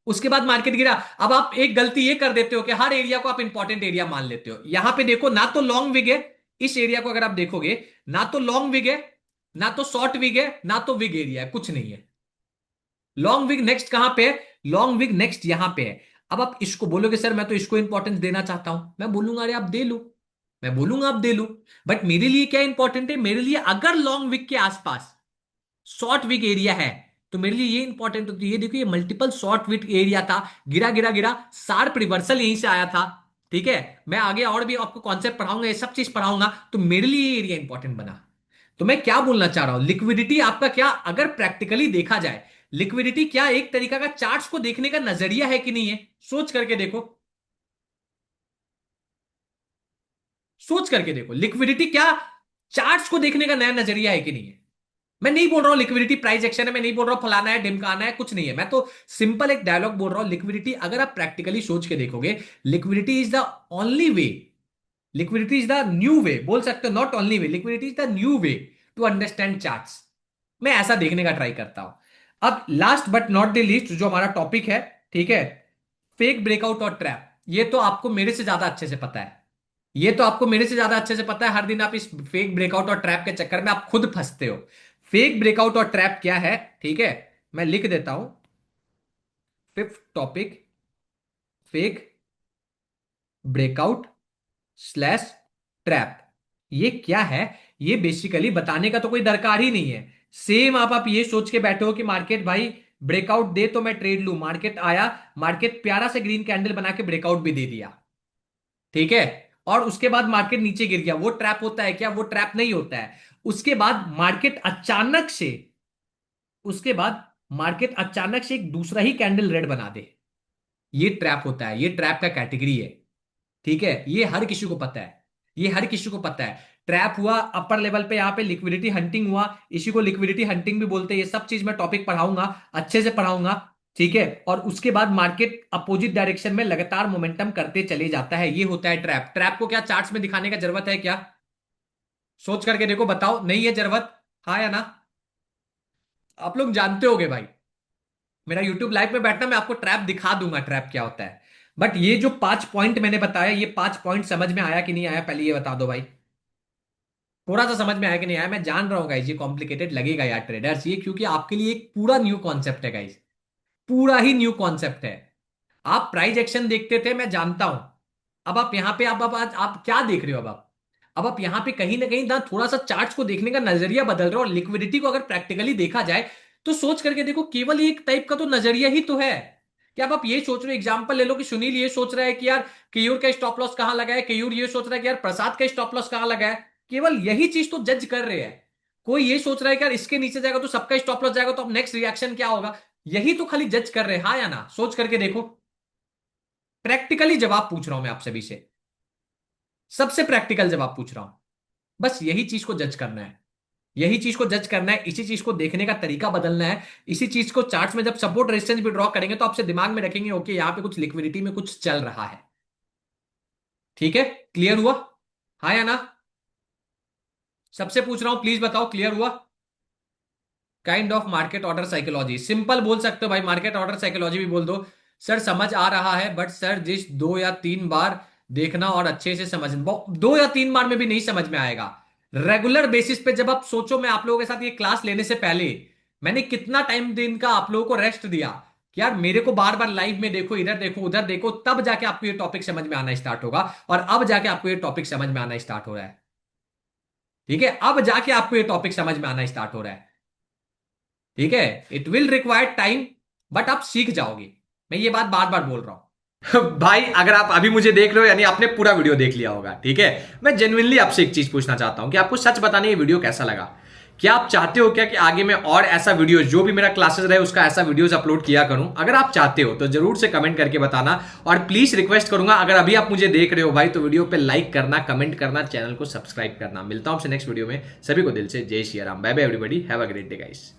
उसके बाद मार्केट गिरा। अब आप एक गलती ये कर देते हो कि हर एरिया को आप इंपॉर्टेंट एरिया मान लेते हो। यहां पे देखो, ना तो लॉन्ग विग है, इस एरिया को अगर आप देखोगे, ना तो लॉन्ग विग है, ना तो शॉर्ट विग है, ना तो विग एरिया है, कुछ नहीं है। लॉन्ग विग नेक्स्ट कहां पे है? लॉन्ग विग नेक्स्ट यहां पे है। अब आप इसको बोलोगे सर मैं तो इसको इंपॉर्टेंस देना चाहता हूं, मैं बोलूंगा अरे आप दे लो, मैं बोलूंगा आप दे लो। बट मेरे लिए क्या इंपॉर्टेंट है? मेरे लिए अगर लॉन्ग विग के आसपास शॉर्ट विग एरिया है तो मेरे लिए ये इंपॉर्टेंट होती है। ये देखो, ये मल्टीपल शॉर्ट विग एरिया था, गिरा गिरा गिरा, शार्प रिवर्सल यहीं से आया था। ठीक है, मैं आगे और भी आपको कॉन्सेप्ट पढ़ाऊंगा, ये सब चीज पढ़ाऊंगा, तो मेरे लिए ये एरिया इंपॉर्टेंट बना। तो मैं क्या बोलना चाह रहा हूं, लिक्विडिटी आपका क्या, अगर प्रैक्टिकली देखा जाए, लिक्विडिटी क्या एक तरीका का चार्ट्स को देखने का नजरिया है कि नहीं है? सोच करके देखो, सोच करके देखो, लिक्विडिटी क्या चार्ट्स को देखने का नया नजरिया है कि नहीं है? मैं नहीं बोल रहा हूं लिक्विडिटी प्राइस एक्शन है, मैं नहीं बोल रहा हूं फलाना है ढिमकाना है, कुछ नहीं है। मैं तो सिंपल एक डायलॉग बोल रहा हूं, लिक्विडिटी अगर आप प्रैक्टिकली सोच के देखोगे, liquidity is the only way, liquidity is the new way, बोल सकते हो, not only way, liquidity is the new way to understand charts. मैं ऐसा देखने का ट्राई करता हूं। अब last but not the least जो हमारा टॉपिक है, ठीक है, फेक ब्रेकआउट और ट्रैप। ये तो आपको मेरे से ज्यादा अच्छे से पता है, ये तो आपको मेरे से ज्यादा अच्छे से पता है। हर दिन आप इस फेक ब्रेकआउट और ट्रैप के चक्कर में आप खुद फंसते हो। फेक ब्रेकआउट और ट्रैप क्या है? ठीक है, मैं लिख देता हूं, fifth topic, fake breakout slash trap. ये क्या है? ये बेसिकली बताने का तो कोई दरकार ही नहीं है। सेम आप ये सोच के बैठे हो कि मार्केट भाई ब्रेकआउट दे तो मैं ट्रेड लूं, मार्केट आया, मार्केट प्यारा से ग्रीन कैंडल बना के ब्रेकआउट भी दे दिया, ठीक है, और उसके बाद मार्केट नीचे गिर गया, वो ट्रैप होता है क्या? वो ट्रैप नहीं होता है। उसके बाद मार्केट अचानक से, उसके बाद मार्केट अचानक से एक दूसरा ही कैंडल रेड बना दे, ये ट्रैप होता है, ये ट्रैप का कैटेगरी है। ठीक है, ये हर किसी को पता है, ये हर किसी को पता है। ट्रैप हुआ अपर लेवल पे, यहां पे लिक्विडिटी हंटिंग हुआ, इसी को लिक्विडिटी हंटिंग भी बोलते हैं। ये सब चीज मैं टॉपिक पढ़ाऊंगा, अच्छे से पढ़ाऊंगा, ठीक है। और उसके बाद मार्केट अपोजिट डायरेक्शन में लगातार मोमेंटम करते चले जाता है, ये होता है ट्रैप। ट्रैप को क्या चार्ट्स में दिखाने का जरूरत है क्या? सोच करके देखो, बताओ, नहीं है जरूरत, हाँ या ना? आप लोग जानते होगे भाई, मेरा यूट्यूब लाइव में बैठना, मैं आपको ट्रैप दिखा दूंगा, ट्रैप क्या होता है। बट ये जो 5 पॉइंट मैंने बताया, ये 5 पॉइंट समझ में आया कि नहीं आया, पहले ये बता दो भाई। थोड़ा सा समझ में आया कि नहीं आया? मैं जान रहा हूँ गाइज, ये कॉम्प्लिकेटेड लगेगा यार ट्रेडर्स, ये क्योंकि आपके लिए एक पूरा न्यू कॉन्सेप्ट है गाइज, पूरा ही न्यू कॉन्सेप्ट है। आप प्राइस एक्शन देखते थे, मैं जानता हूं। अब आप यहां पे आप आप क्या देख रहे हो? अब आप यहां पे कहीं ना कहीं ना थोड़ा सा चार्ट्स को देखने का नजरिया बदल रहे हो। और लिक्विडिटी को अगर प्रैक्टिकली देखा जाए तो सोच करके देखो, केवल एक टाइप का तो नजरिया ही तो है। कि अब आप ये सोच रहे हो, एग्जांपल ले लो कि सुनील ये सोच रहा है कि यार केयूर का स्टॉप लॉस कहां लगा है, केयूर ये सोच रहा है कि यार प्रसाद का स्टॉप लॉस कहां लगा है। केवल यही चीज तो जज कर रहे हैं। कोई ये सोच रहा है कि यार इसके नीचे जाएगा तो सबका स्टॉप लॉस जाएगा, तो अब नेक्स्ट रिएक्शन क्या होगा, यही तो खाली जज कर रहे हैं, हाँ या ना? सोच करके देखो, प्रैक्टिकली जवाब पूछ रहा हूं मैं आप सभी से, सबसे प्रैक्टिकल जवाब पूछ रहा हूं। बस यही चीज को जज करना है, यही चीज को जज करना है, इसी चीज को देखने का तरीका बदलना है। इसी चीज को चार्ट्स में जब सपोर्ट रेजिस्टेंस भी ड्रॉ करेंगे तो आपसे दिमाग में रखेंगे ओके यहां पे कुछ लिक्विडिटी में कुछ चल रहा है। ठीक है, क्लियर हुआ, हाँ या ना? सबसे पूछ रहा हूं, प्लीज बताओ, क्लियर हुआ? Kind of market order psychology, simple बोल सकते हो भाई, मार्केट ऑर्डर साइकोलॉजी भी बोल दो। सर समझ आ रहा है, बट सर जिस 2 या 3 बार देखना और अच्छे से समझ, 2 या 3 बार में भी नहीं समझ में आएगा। रेगुलर बेसिस पे जब आप सोचो, मैं आप लोगों के साथ ये क्लास लेने से पहले मैंने कितना टाइम दिन का आप लोगों को रेस्ट दिया कि यार मेरे को बार बार लाइव में देखो, इधर देखो उधर देखो, तब जाके आपको ये टॉपिक समझ में आना स्टार्ट होगा। और अब जाके आपको ये टॉपिक समझ में आना स्टार्ट हो रहा है, ठीक है, अब जाके आपको ये टॉपिक समझ में आना स्टार्ट हो रहा है, ठीक है। It will require time, but आप सीख जाओगे, मैं ये बात बार बार बोल रहा हूं। भाई अगर आप अभी मुझे देख रहे हो यानी आपने पूरा वीडियो देख लिया होगा, ठीक है। मैं जेन्युइनली आपसे एक चीज पूछना चाहता हूं कि आपको सच बताने ये वीडियो कैसा लगा? क्या आप चाहते हो क्या कि आगे मैं और ऐसा वीडियो, जो भी मेरा क्लासेस रहे उसका ऐसा वीडियोस अपलोड किया करूं? अगर आप चाहते हो तो जरूर से कमेंट करके बताना, और प्लीज रिक्वेस्ट करूंगा अगर अभी आप मुझे देख रहे हो भाई तो वीडियो पे लाइक करना, कमेंट करना, चैनल को सब्सक्राइब करना। मिलता हूं आपसे नेक्स्ट वीडियो में, सभी को दिल से Jai Shri Ram, bye bye everybody, have a great day guys.